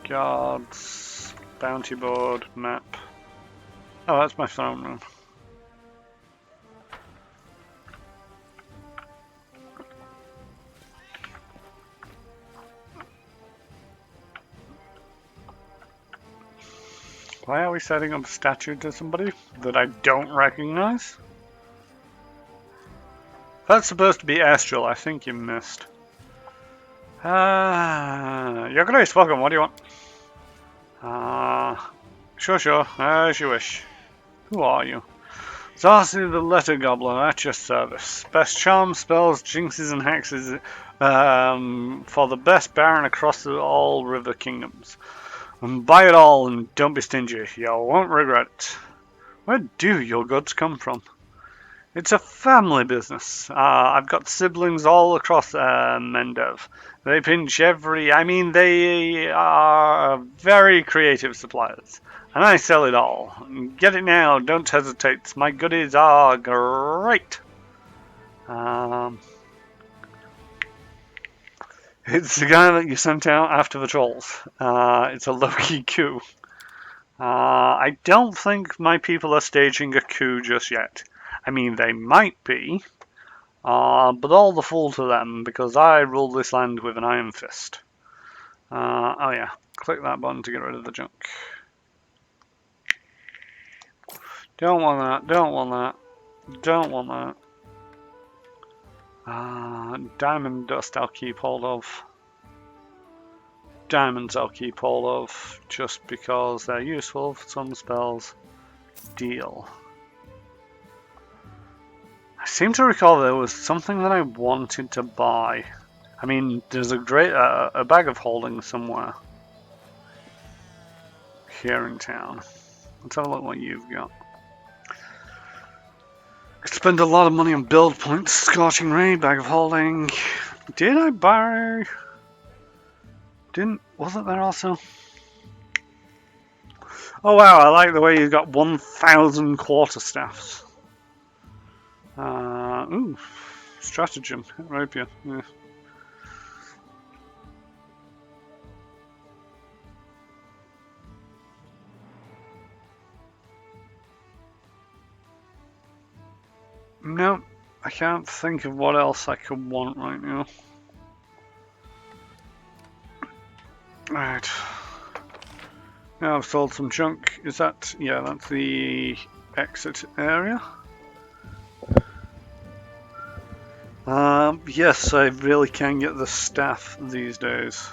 guards, bounty board, map. Oh, that's my throne room. Why are we setting up a statue to somebody that I don't recognize? That's supposed to be Astral. I think you missed. Your Grace, welcome. What do you want? Sure, as you wish. Who are you? Zarsi the Letter Gobbler, at your service. Best charms, spells, jinxes, and hexes for the best baron across all river kingdoms. And buy it all and don't be stingy. You won't regret it. Where do your goods come from? It's a family business. I've got siblings all across Mendev. They pinch I mean, they are very creative suppliers. And I sell it all. Get it now, don't hesitate. My goodies are great. It's the guy that you sent out after the trolls. It's a low-key coup. I don't think my people are staging a coup just yet. I mean, they might be, but all the fool to them, because I rule this land with an iron fist. Oh yeah, click that button to get rid of the junk. Don't want that, don't want that, don't want that. Diamond dust I'll keep hold of. Diamonds I'll keep hold of, just because they're useful for some spells. Deal. I seem to recall there was something that I wanted to buy. I mean, there's a bag of holding somewhere here in town. Let's have a look what you've got. Could spend a lot of money on build points. Scorching Ray, bag of holding. Did I buy? Wasn't there also? Oh wow, I like the way you got 1,000 quarterstaffs. Ooh, stratagem, rapier. Yeah. No, I can't think of what else I could want right now. Right. Now I've sold some junk. Is that, yeah, that's the exit area. Yes, I really can get the staff these days.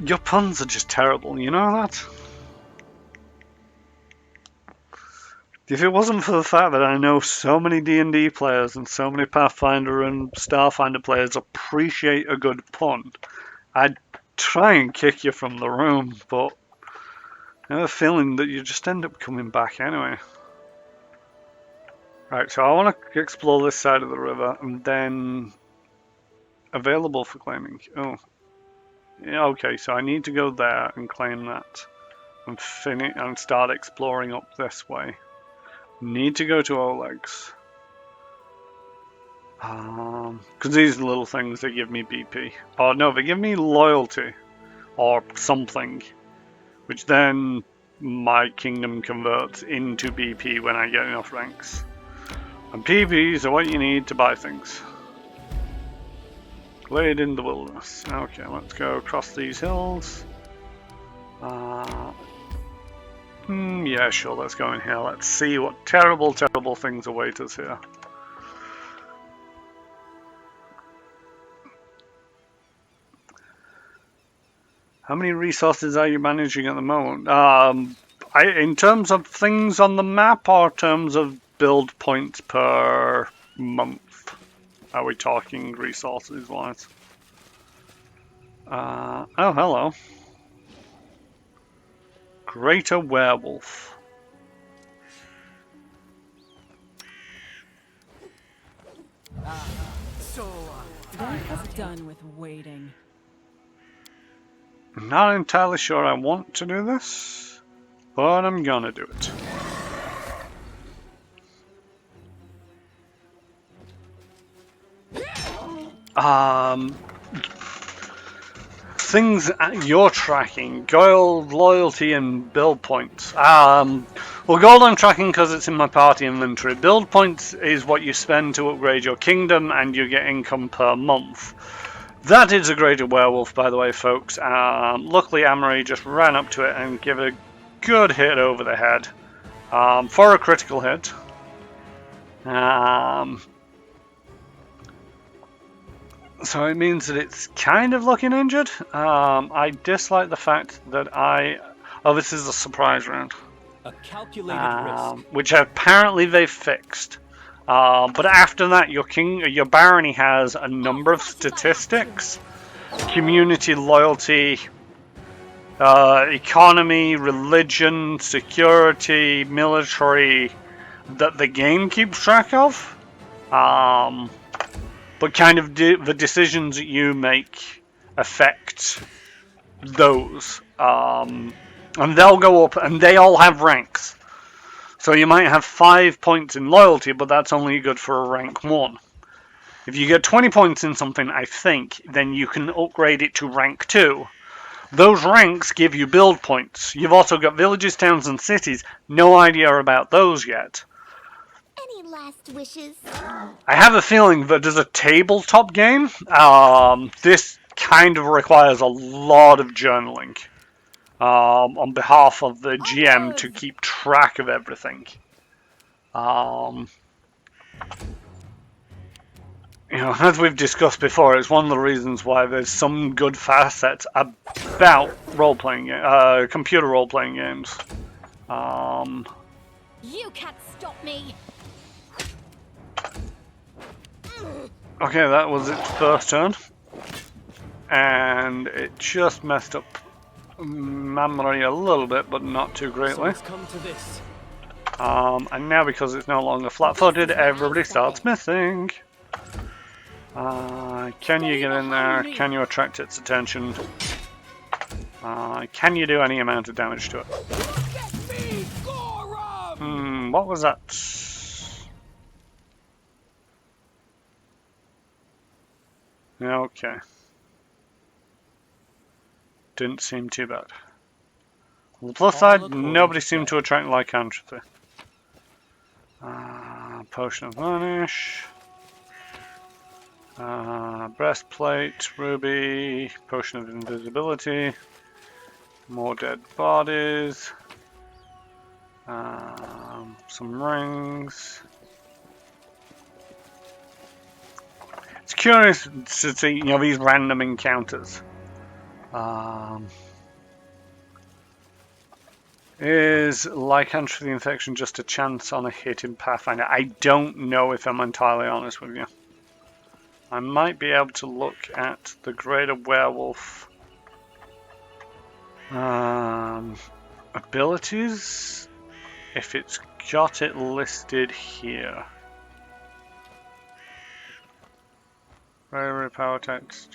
Your puns are just terrible, you know that? If it wasn't for the fact that I know so many D&D players and so many Pathfinder and Starfinder players appreciate a good pun, I'd try and kick you from the room, but I have a feeling that you just end up coming back anyway. Right, so I want to explore this side of the river and then available for claiming. Oh, yeah, okay, so I need to go there and claim that and finish and start exploring up this way. Need to go to Oleg's. Because these little things, they give me BP. Oh no, they give me loyalty. Or something. Which then my kingdom converts into BP when I get enough ranks. And PPs are what you need to buy things. Glade in the wilderness. Okay, let's go across these hills. Yeah, sure, let's go in here. Let's see what terrible, terrible things await us here. How many resources are you managing at the moment? In terms of things on the map or in terms of build points per month? Are we talking resources wise? Oh, hello. Greater werewolf. That's done with waiting. I'm not entirely sure I want to do this, but I'm gonna do it. Things you're tracking, gold, loyalty, and build points. Well, gold I'm tracking because it's in my party inventory. Build points is what you spend to upgrade your kingdom, and you get income per month. That is a greater werewolf, by the way, folks. Luckily, Amory just ran up to it and gave it a good hit over the head for a critical hit. So it means that it's kind of looking injured. I dislike the fact that oh, this is a surprise round. A calculated risk. Which apparently they've fixed. But after that, your barony has a number of statistics, community loyalty, economy, religion, security, military that the game keeps track of. But kind of the decisions that you make affect those. And they'll go up, and they all have ranks. So you might have 5 points in loyalty, but that's only good for a rank 1. If you get 20 points in something, I think, then you can upgrade it to rank 2. Those ranks give you build points. You've also got villages, towns, and cities. No idea about those yet. Any last wishes? I have a feeling that as a tabletop game, this kind of requires a lot of journaling on behalf of the GM to keep track of everything. You know, as we've discussed before, it's one of the reasons why there's some good facets about role-playing, computer role-playing games. You can't stop me. Okay, that was its first turn, and it just messed up memory a little bit, but not too greatly. So it's come to this. And now because it's no longer flat-footed, everybody starts missing. Can you get in there? Can you attract its attention? Can you do any amount of damage to it? What was that? Okay. Didn't seem too bad. On the plus side, nobody seemed to attract lycanthropy. Potion of Vanish. Breastplate, ruby, potion of invisibility, more dead bodies, some rings. It's curious to see, you know, these random encounters. Is lycanthropy infection just a chance on a hit in Pathfinder? I don't know, if I'm entirely honest with you. I might be able to look at the Greater Werewolf abilities if it's got it listed here. Very power text.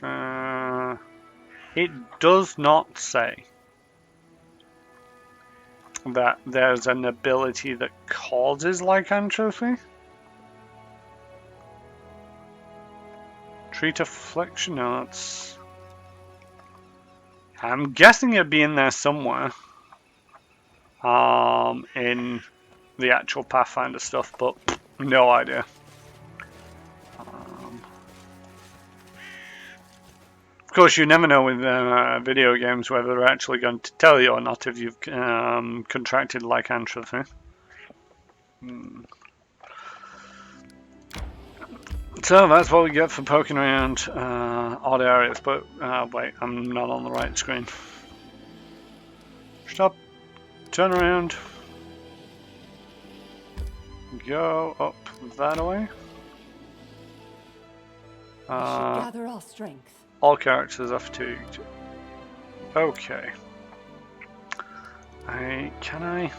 It does not say that there's an ability that causes lycanthropy. Treat affliction, no, that's... I'm guessing it'd be in there somewhere. In the actual Pathfinder stuff, but no idea. Of course, you never know with video games whether they're actually going to tell you or not if you've contracted lycanthropy. So that's what we get for poking around odd areas, but wait, I'm not on the right screen. Stop, turn around, go up that way. We should gather our strength. All characters are fatigued. Okay. Can I?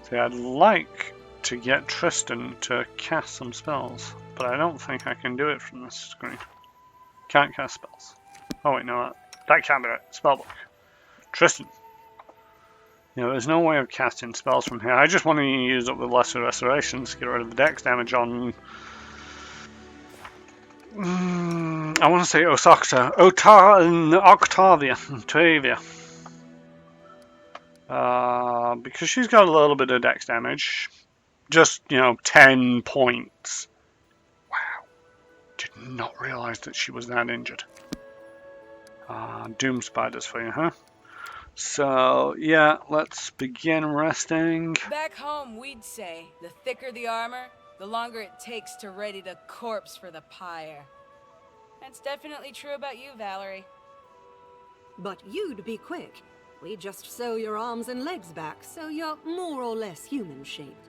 See, I'd like to get Tristan to cast some spells, but I don't think I can do it from this screen. Can't cast spells. Oh wait, no, that can't be it. Spellbook. Tristan. You know, there's no way of casting spells from here. I just want to use up the Lesser Restorations to get rid of the dex damage on... I want to say Octavia. Because she's got a little bit of dex damage. Just, you know, 10 points. Wow. Did not realize that she was that injured. Doom spiders for you, huh? So, yeah, let's begin resting. Back home, we'd say, the thicker the armor, the longer it takes to ready the corpse for the pyre. That's definitely true about you, Valerie. But you'd be quick. We just sew your arms and legs back, so you're more or less human-shaped.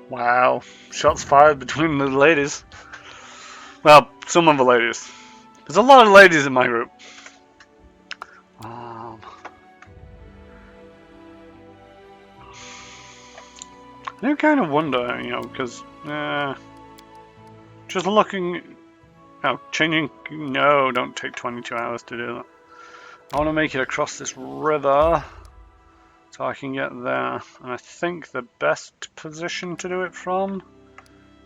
Wow, shots fired between the ladies. Well, some of the ladies. There's a lot of ladies in my group. I do kind of wonder, you know, because just looking, oh, changing. No, don't take 22 hours to do that. I want to make it across this river so I can get there, and I think the best position to do it from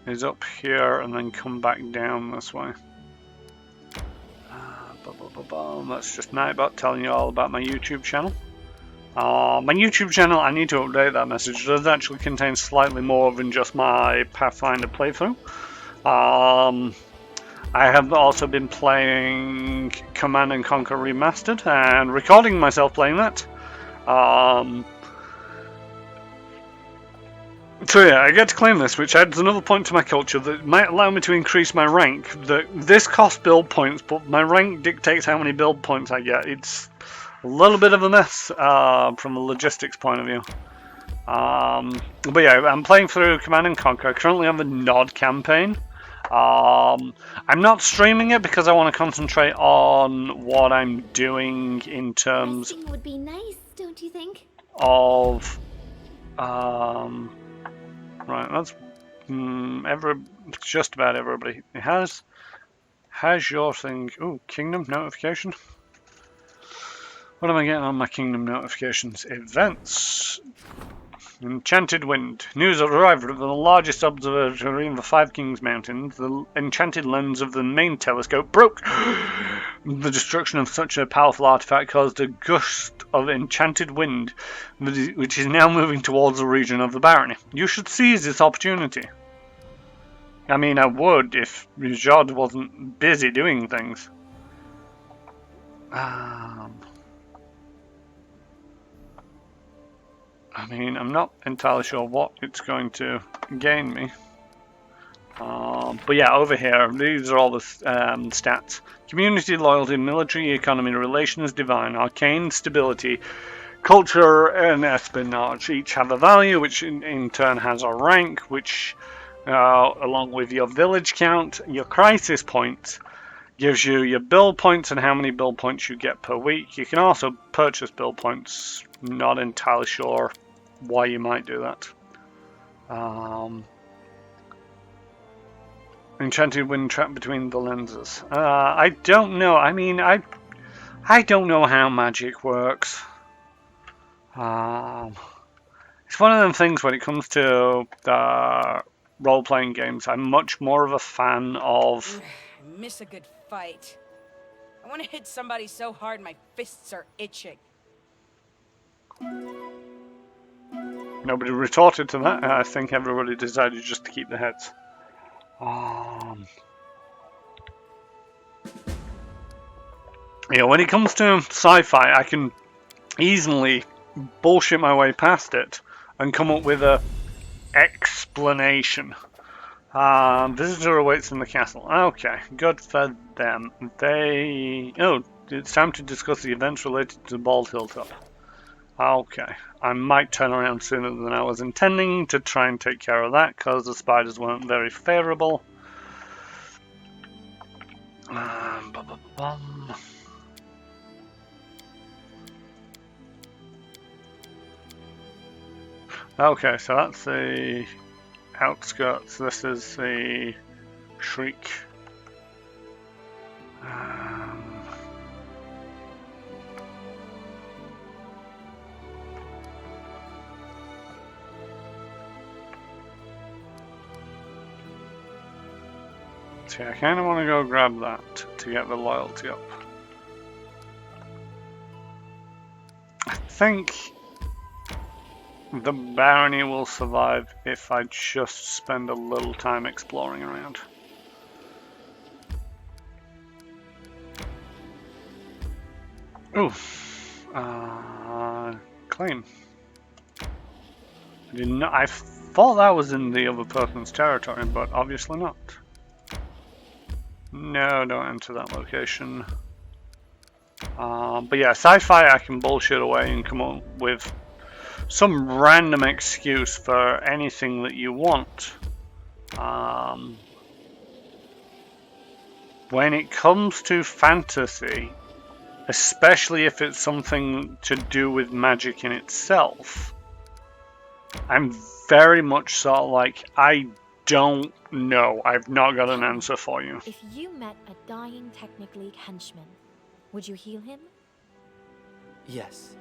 is up here and then come back down this way. That's just Nightbot telling you all about my YouTube channel. My YouTube channel, I need to update that message. It does actually contain slightly more than just my Pathfinder playthrough. I have also been playing Command and Conquer Remastered and recording myself playing that. So yeah, I get to claim this, which adds another point to my culture that might allow me to increase my rank. This costs build points, but my rank dictates how many build points I get. It's a little bit of a mess from a logistics point of view. But yeah, I'm playing through Command and Conquer. I currently have the Nod campaign. I'm not streaming it because I want to concentrate on what I'm doing in terms Resting would be nice, don't you think? of right, that's just about everybody. It has your thing. Ooh, Kingdom notification. What am I getting on my Kingdom notifications? Events. Enchanted Wind. News arrived from the largest observatory in the Five Kings Mountains. The enchanted lens of the main telescope broke. The destruction of such a powerful artifact caused a gust of enchanted wind, which is now moving towards the region of the barony. You should seize this opportunity. I mean, I would if Jod wasn't busy doing things. I mean, I'm not entirely sure what it's going to gain me. But yeah, over here, these are all the stats. Community, loyalty, military, economy, relations, divine, arcane, stability, culture, and espionage. Each have a value, which in turn has a rank, which, along with your village count, your crisis points, gives you your build points and how many build points you get per week. You can also purchase build points. Not entirely sure why you might do that. Enchanted wind trapped between the lenses. I don't know. I mean, I don't know how magic works. It's one of them things when it comes to role-playing games. I'm much more of a fan of. I miss a good fight. I want to hit somebody so hard my fists are itching. Nobody retorted to that. I think everybody decided just to keep their heads. Yeah, when it comes to sci-fi, I can easily bullshit my way past it and come up with a explanation. Visitor awaits in the castle. Okay, good for them. Oh, it's time to discuss the events related to Bald Hilltop. Okay, I might turn around sooner than I was intending to try and take care of that because the spiders weren't very favourable. Okay, so that's the outskirts. This is the Shriek. See, I kind of want to go grab that to get the loyalty up. I think the barony will survive if I just spend a little time exploring around. Ooh, claim. I thought that was in the other person's territory, but obviously not. No, don't enter that location. But yeah, sci-fi I can bullshit away and come up with some random excuse for anything that you want. When it comes to fantasy, especially if it's something to do with magic in itself, I'm very much sort of like, I don't know. I've not got an answer for you. If you met a dying Technic League henchman, would you heal him? Yes.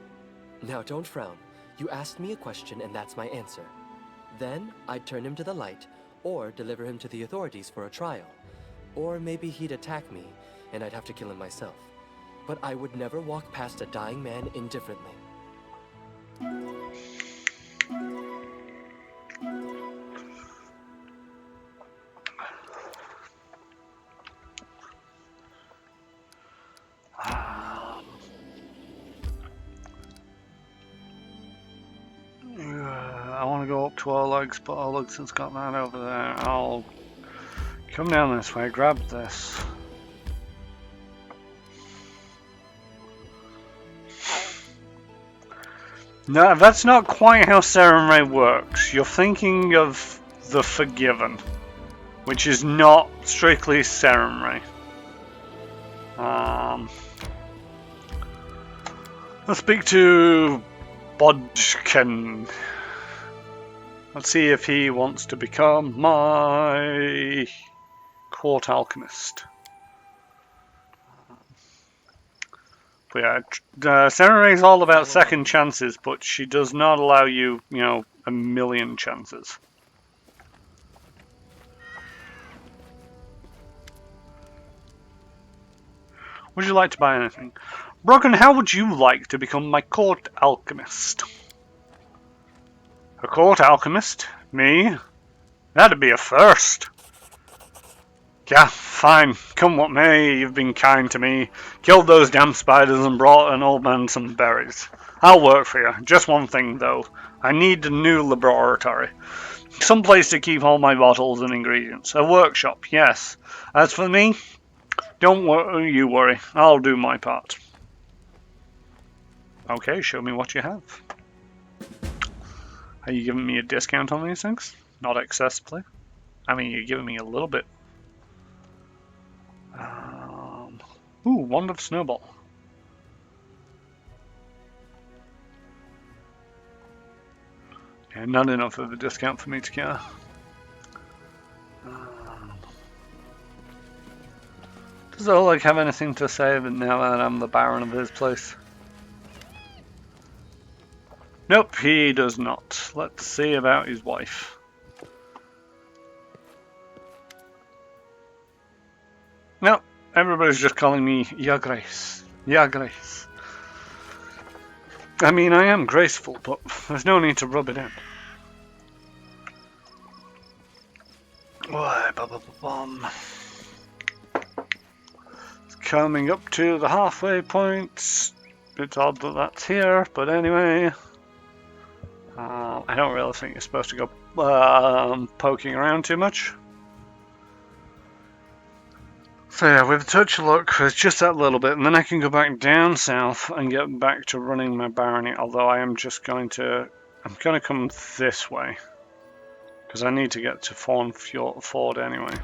Now don't frown. You asked me a question and that's my answer. Then I'd turn him to the light, or deliver him to the authorities for a trial. Or maybe he'd attack me, and I'd have to kill him myself. But I would never walk past a dying man indifferently. I want to go up to Oleg's, but Oleg's has got that over there. I'll come down this way, grab this. No, that's not quite how Serenray works. You're thinking of the Forgiven, which is not strictly Serenray. Let's speak to Bodkin. Let's see if he wants to become my court alchemist. But yeah, Serenray is all about second chances, but she does not allow you, you know, a million chances. Would you like to buy anything? Brogan, how would you like to become my court alchemist? A court alchemist? Me? That'd be a first. Yeah, fine. Come what may, you've been kind to me. Killed those damn spiders and brought an old man some berries. I'll work for you. Just one thing, though. I need a new laboratory. Some place to keep all my bottles and ingredients. A workshop, yes. As for me, don't you worry. I'll do my part. Okay, show me what you have. Are you giving me a discount on these things? Not excessively. I mean, you're giving me a little bit. Ooh, Wand of Snowball. Yeah, not enough of a discount for me to care. Does Oleg have anything to say now that I'm the Baron of his place? Nope, he does not. Let's see about his wife. Nope, everybody's just calling me Your Grace. Your Grace. I mean, I am graceful, but there's no need to rub it in. It's coming up to the halfway point. It's odd that that's here, but anyway. I don't really think you're supposed to go poking around too much. So yeah, with a touch of luck, it's just that little bit, and then I can go back down south and get back to running my barony, although I am just going to... I'm going to come this way, because I need to get to Fawn Ford anyway.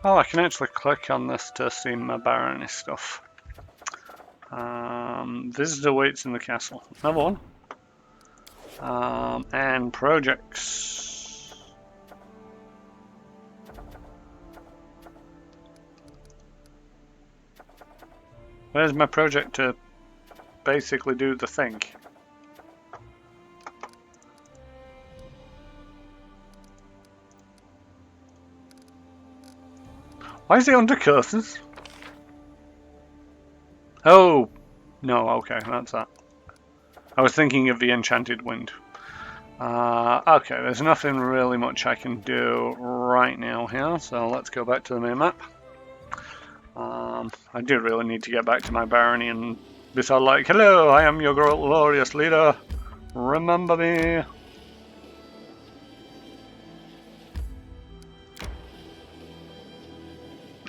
Oh, I can actually click on this to see my barony stuff. Visitor waits in the castle. Another one. And projects. Where's my project to basically do the thing? Why is it under curses? Oh, no, okay, that's that. I was thinking of the Enchanted Wind. Okay, there's nothing really much I can do right now here, so let's go back to the main map. I do really need to get back to my barony and be sort of like, hello, I am your glorious leader. Remember me.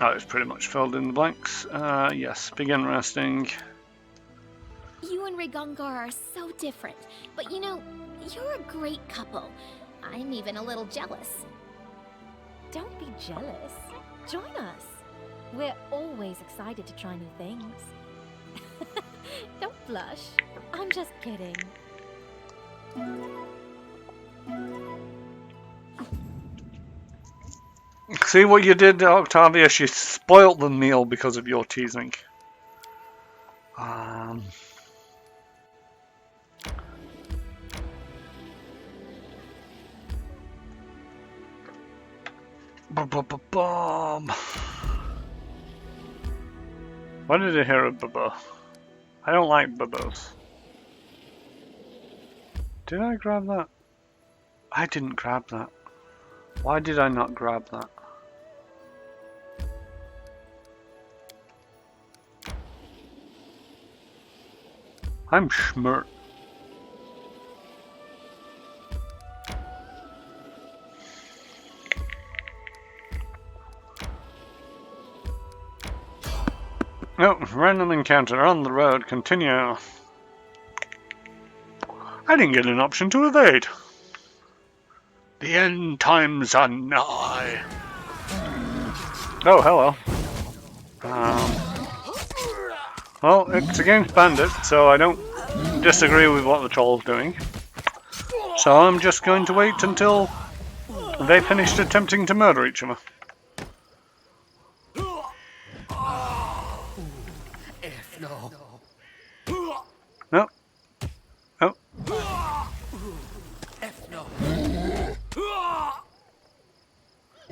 Oh, it's pretty much filled in the blanks. Yes, begin resting. You and Rigungar are so different, but you know, you're a great couple. I'm even a little jealous. Don't be jealous. Join us. We're always excited to try new things. Don't blush. I'm just kidding. See what you did, Octavia? She spoilt the meal because of your teasing. Bomb. Why did I hear a bubba? I don't like bubbos. Did I grab that? I didn't grab that. Why did I not grab that? I'm schmert. No, random encounter on the road, continue. I didn't get an option to evade. The end times are nigh. Oh, hello. Well, it's against bandits, so I don't disagree with what the troll's doing. So I'm just going to wait until they finished attempting to murder each other. No. Oh.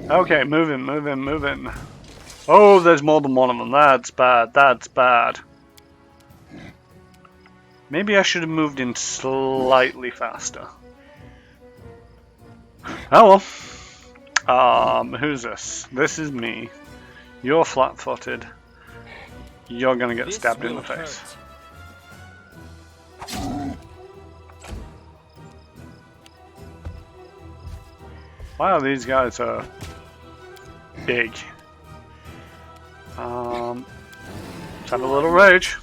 Okay, move in, move in, move in. Oh, there's more than one of them. That's bad, that's bad. Maybe I should have moved in slightly faster. Oh well. Who's this? This is me. You're flat-footed. You're gonna get stabbed in the face. Wow, these guys are big. Let's have a little rage.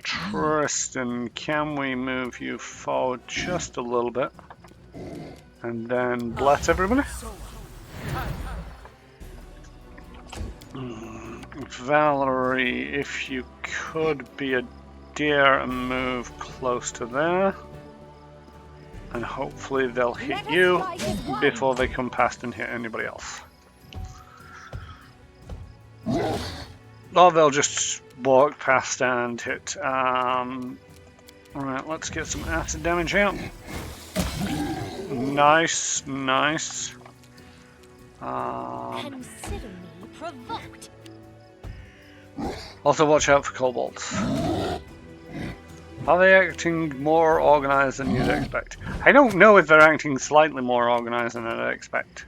Tristan, can we move you forward just a little bit? And then bless everybody? Valerie, if you could be a deer and move close to there. And hopefully they'll hit you before they come past and hit anybody else. Or they'll just walk past and hit. Alright, let's get some acid damage out. Nice, nice. Consider me provoked. Also watch out for kobolds. Are they acting more organized than you'd expect? I don't know if they're acting slightly more organized than I'd expect.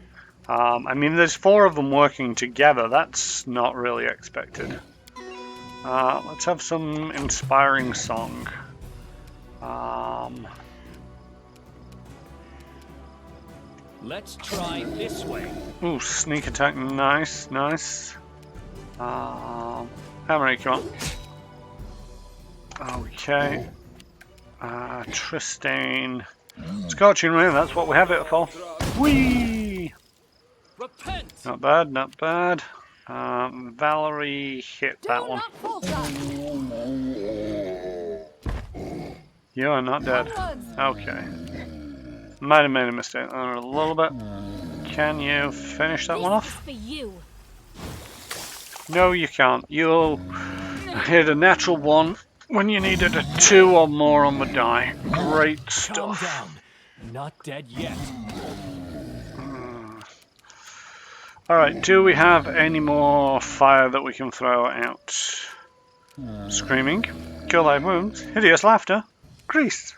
I mean, there's 4 of them working together. That's not really expected. Let's have some inspiring song. Let's try this way. Ooh, sneak attack, nice, nice. How many come on? Okay. Tristan. Scorching Ray, that's what we have it for. Whee! Repent. Not bad, not bad. Valerie hit that one. You are not dead. Okay. Might have made a mistake there a little bit. Can you finish that one off? For you. No, you can't. You'll hit a natural 1 when you needed a 2 or more on the die. Great Calm stuff. down. Not dead yet. Alright, do we have any more fire that we can throw out? Screaming. Kill live wounds. Hideous laughter. Grease.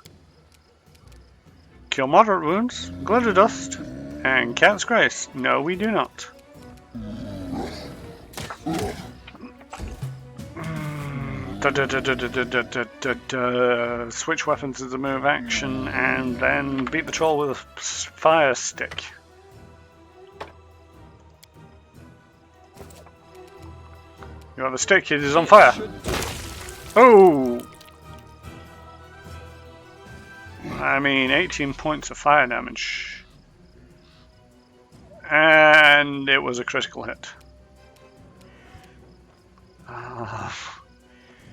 Kill moderate wounds. Glitter dust. And cat's grace. No, we do not. Switch weapons as a move action and then beat the troll with a fire stick. You got the stick, it is on fire. Oh! I mean, 18 points of fire damage. And it was a critical hit.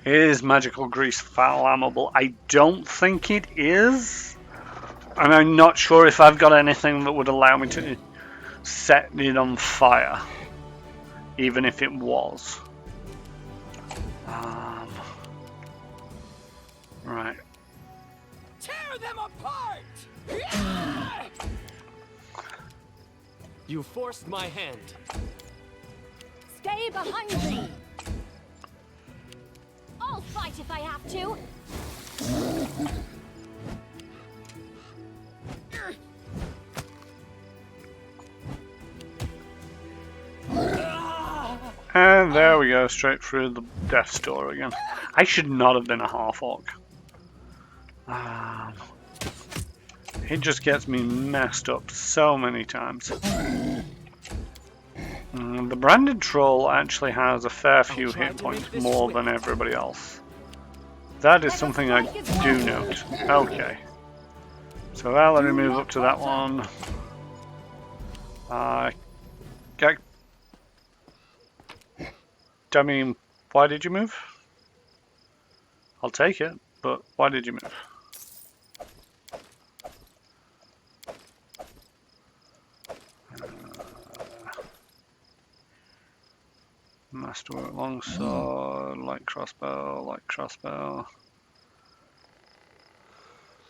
Is magical grease flammable? I don't think it is. And I'm not sure if I've got anything that would allow me to set it on fire. Even if it was. Right. Tear them apart! You forced my hand. Stay behind me. I'll fight if I have to. And there we go, straight through the death's door again. I should not have been a half-orc. It just gets me messed up so many times. The branded troll actually has a fair few hit points more than everybody else. That is something I do note. Okay. So let me move up to that one. I mean, why did you move? I'll take it, but why did you move? Masterwork longsword, light crossbow.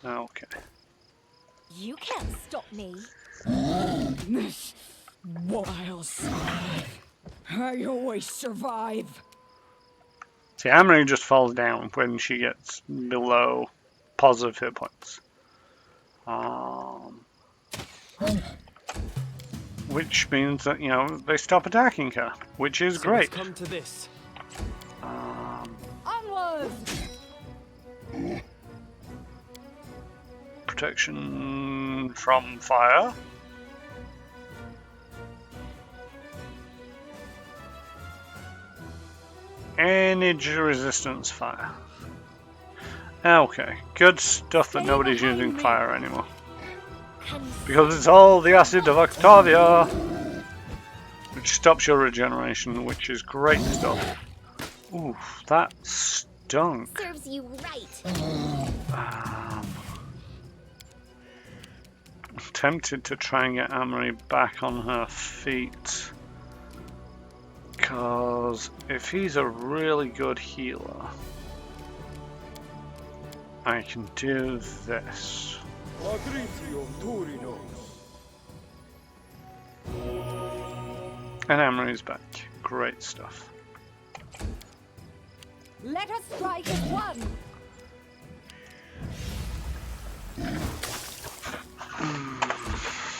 Okay. You can't stop me. I'll survive. I always survive. See, Amory just falls down when she gets below positive hit points. Which means that, you know, they stop attacking her, which is great. Come to this. Onwards! Protection from fire. Energy resistance fire. Okay, good stuff that nobody's using fire anymore. Because it's all the acid of Octavia, which stops your regeneration, which is great stuff. Oof, that stunk. Serves you right. Tempted to try and get Amory back on her feet. Because if he's a really good healer, I can do this. And Amory's back. Great stuff. Let us strike as one.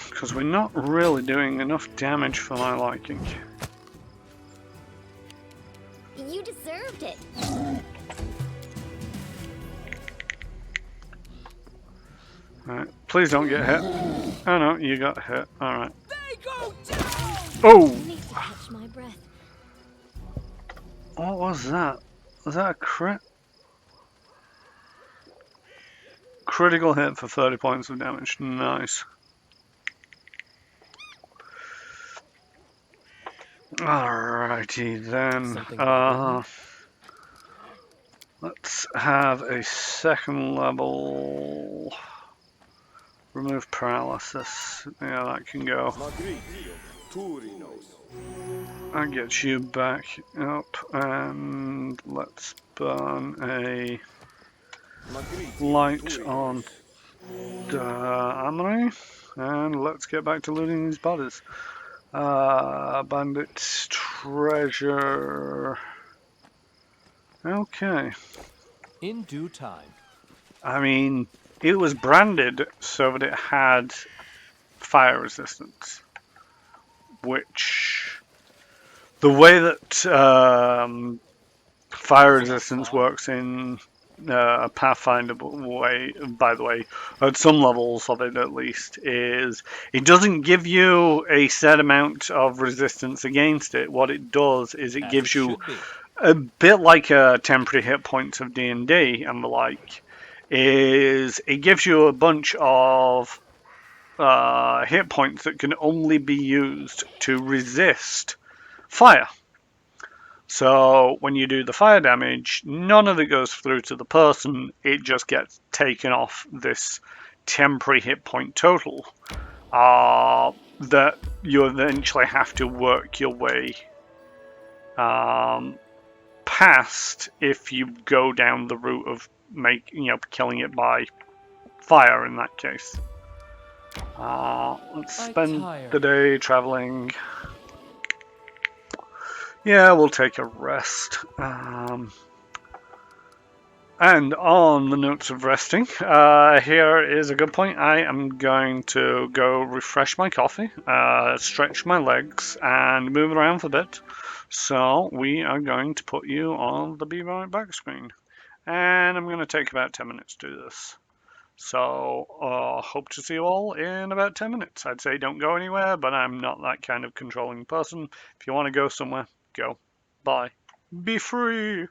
Because we're not really doing enough damage for my liking. You deserved it. Alright, please don't get hit. Oh no, you got hit. Alright. They go down! Oh! I need to catch my breath. What was that? Was that a crit? Critical hit for 30 points of damage. Nice. Alrighty then. Let's have a second level. Remove paralysis. Yeah, that can go. That gets you back up, and let's burn a light on the Amory, and let's get back to looting these bodies. Bandit's treasure. Okay. In due time. I mean, it was branded so that it had fire resistance, which the way that fire resistance works in Pathfinder way, by the way, at some levels of it at least, is it doesn't give you a set amount of resistance against it. What it does is it gives you a bit like a temporary hit points of D&D and the like, is it gives you a bunch of hit points that can only be used to resist fire. So when you do the fire damage, none of it goes through to the person, it just gets taken off this temporary hit point total that you eventually have to work your way past if you go down the route of killing it by fire in that case. Let's spend the day traveling. Yeah, we'll take a rest. And on the notes of resting, here is a good point. I am going to go refresh my coffee, stretch my legs, and move around for a bit. So we are going to put you on the Be Right Back screen. And I'm going to take about 10 minutes to do this. So hope to see you all in about 10 minutes. I'd say don't go anywhere, but I'm not that kind of controlling person. If you want to go somewhere, go. Bye. Be free!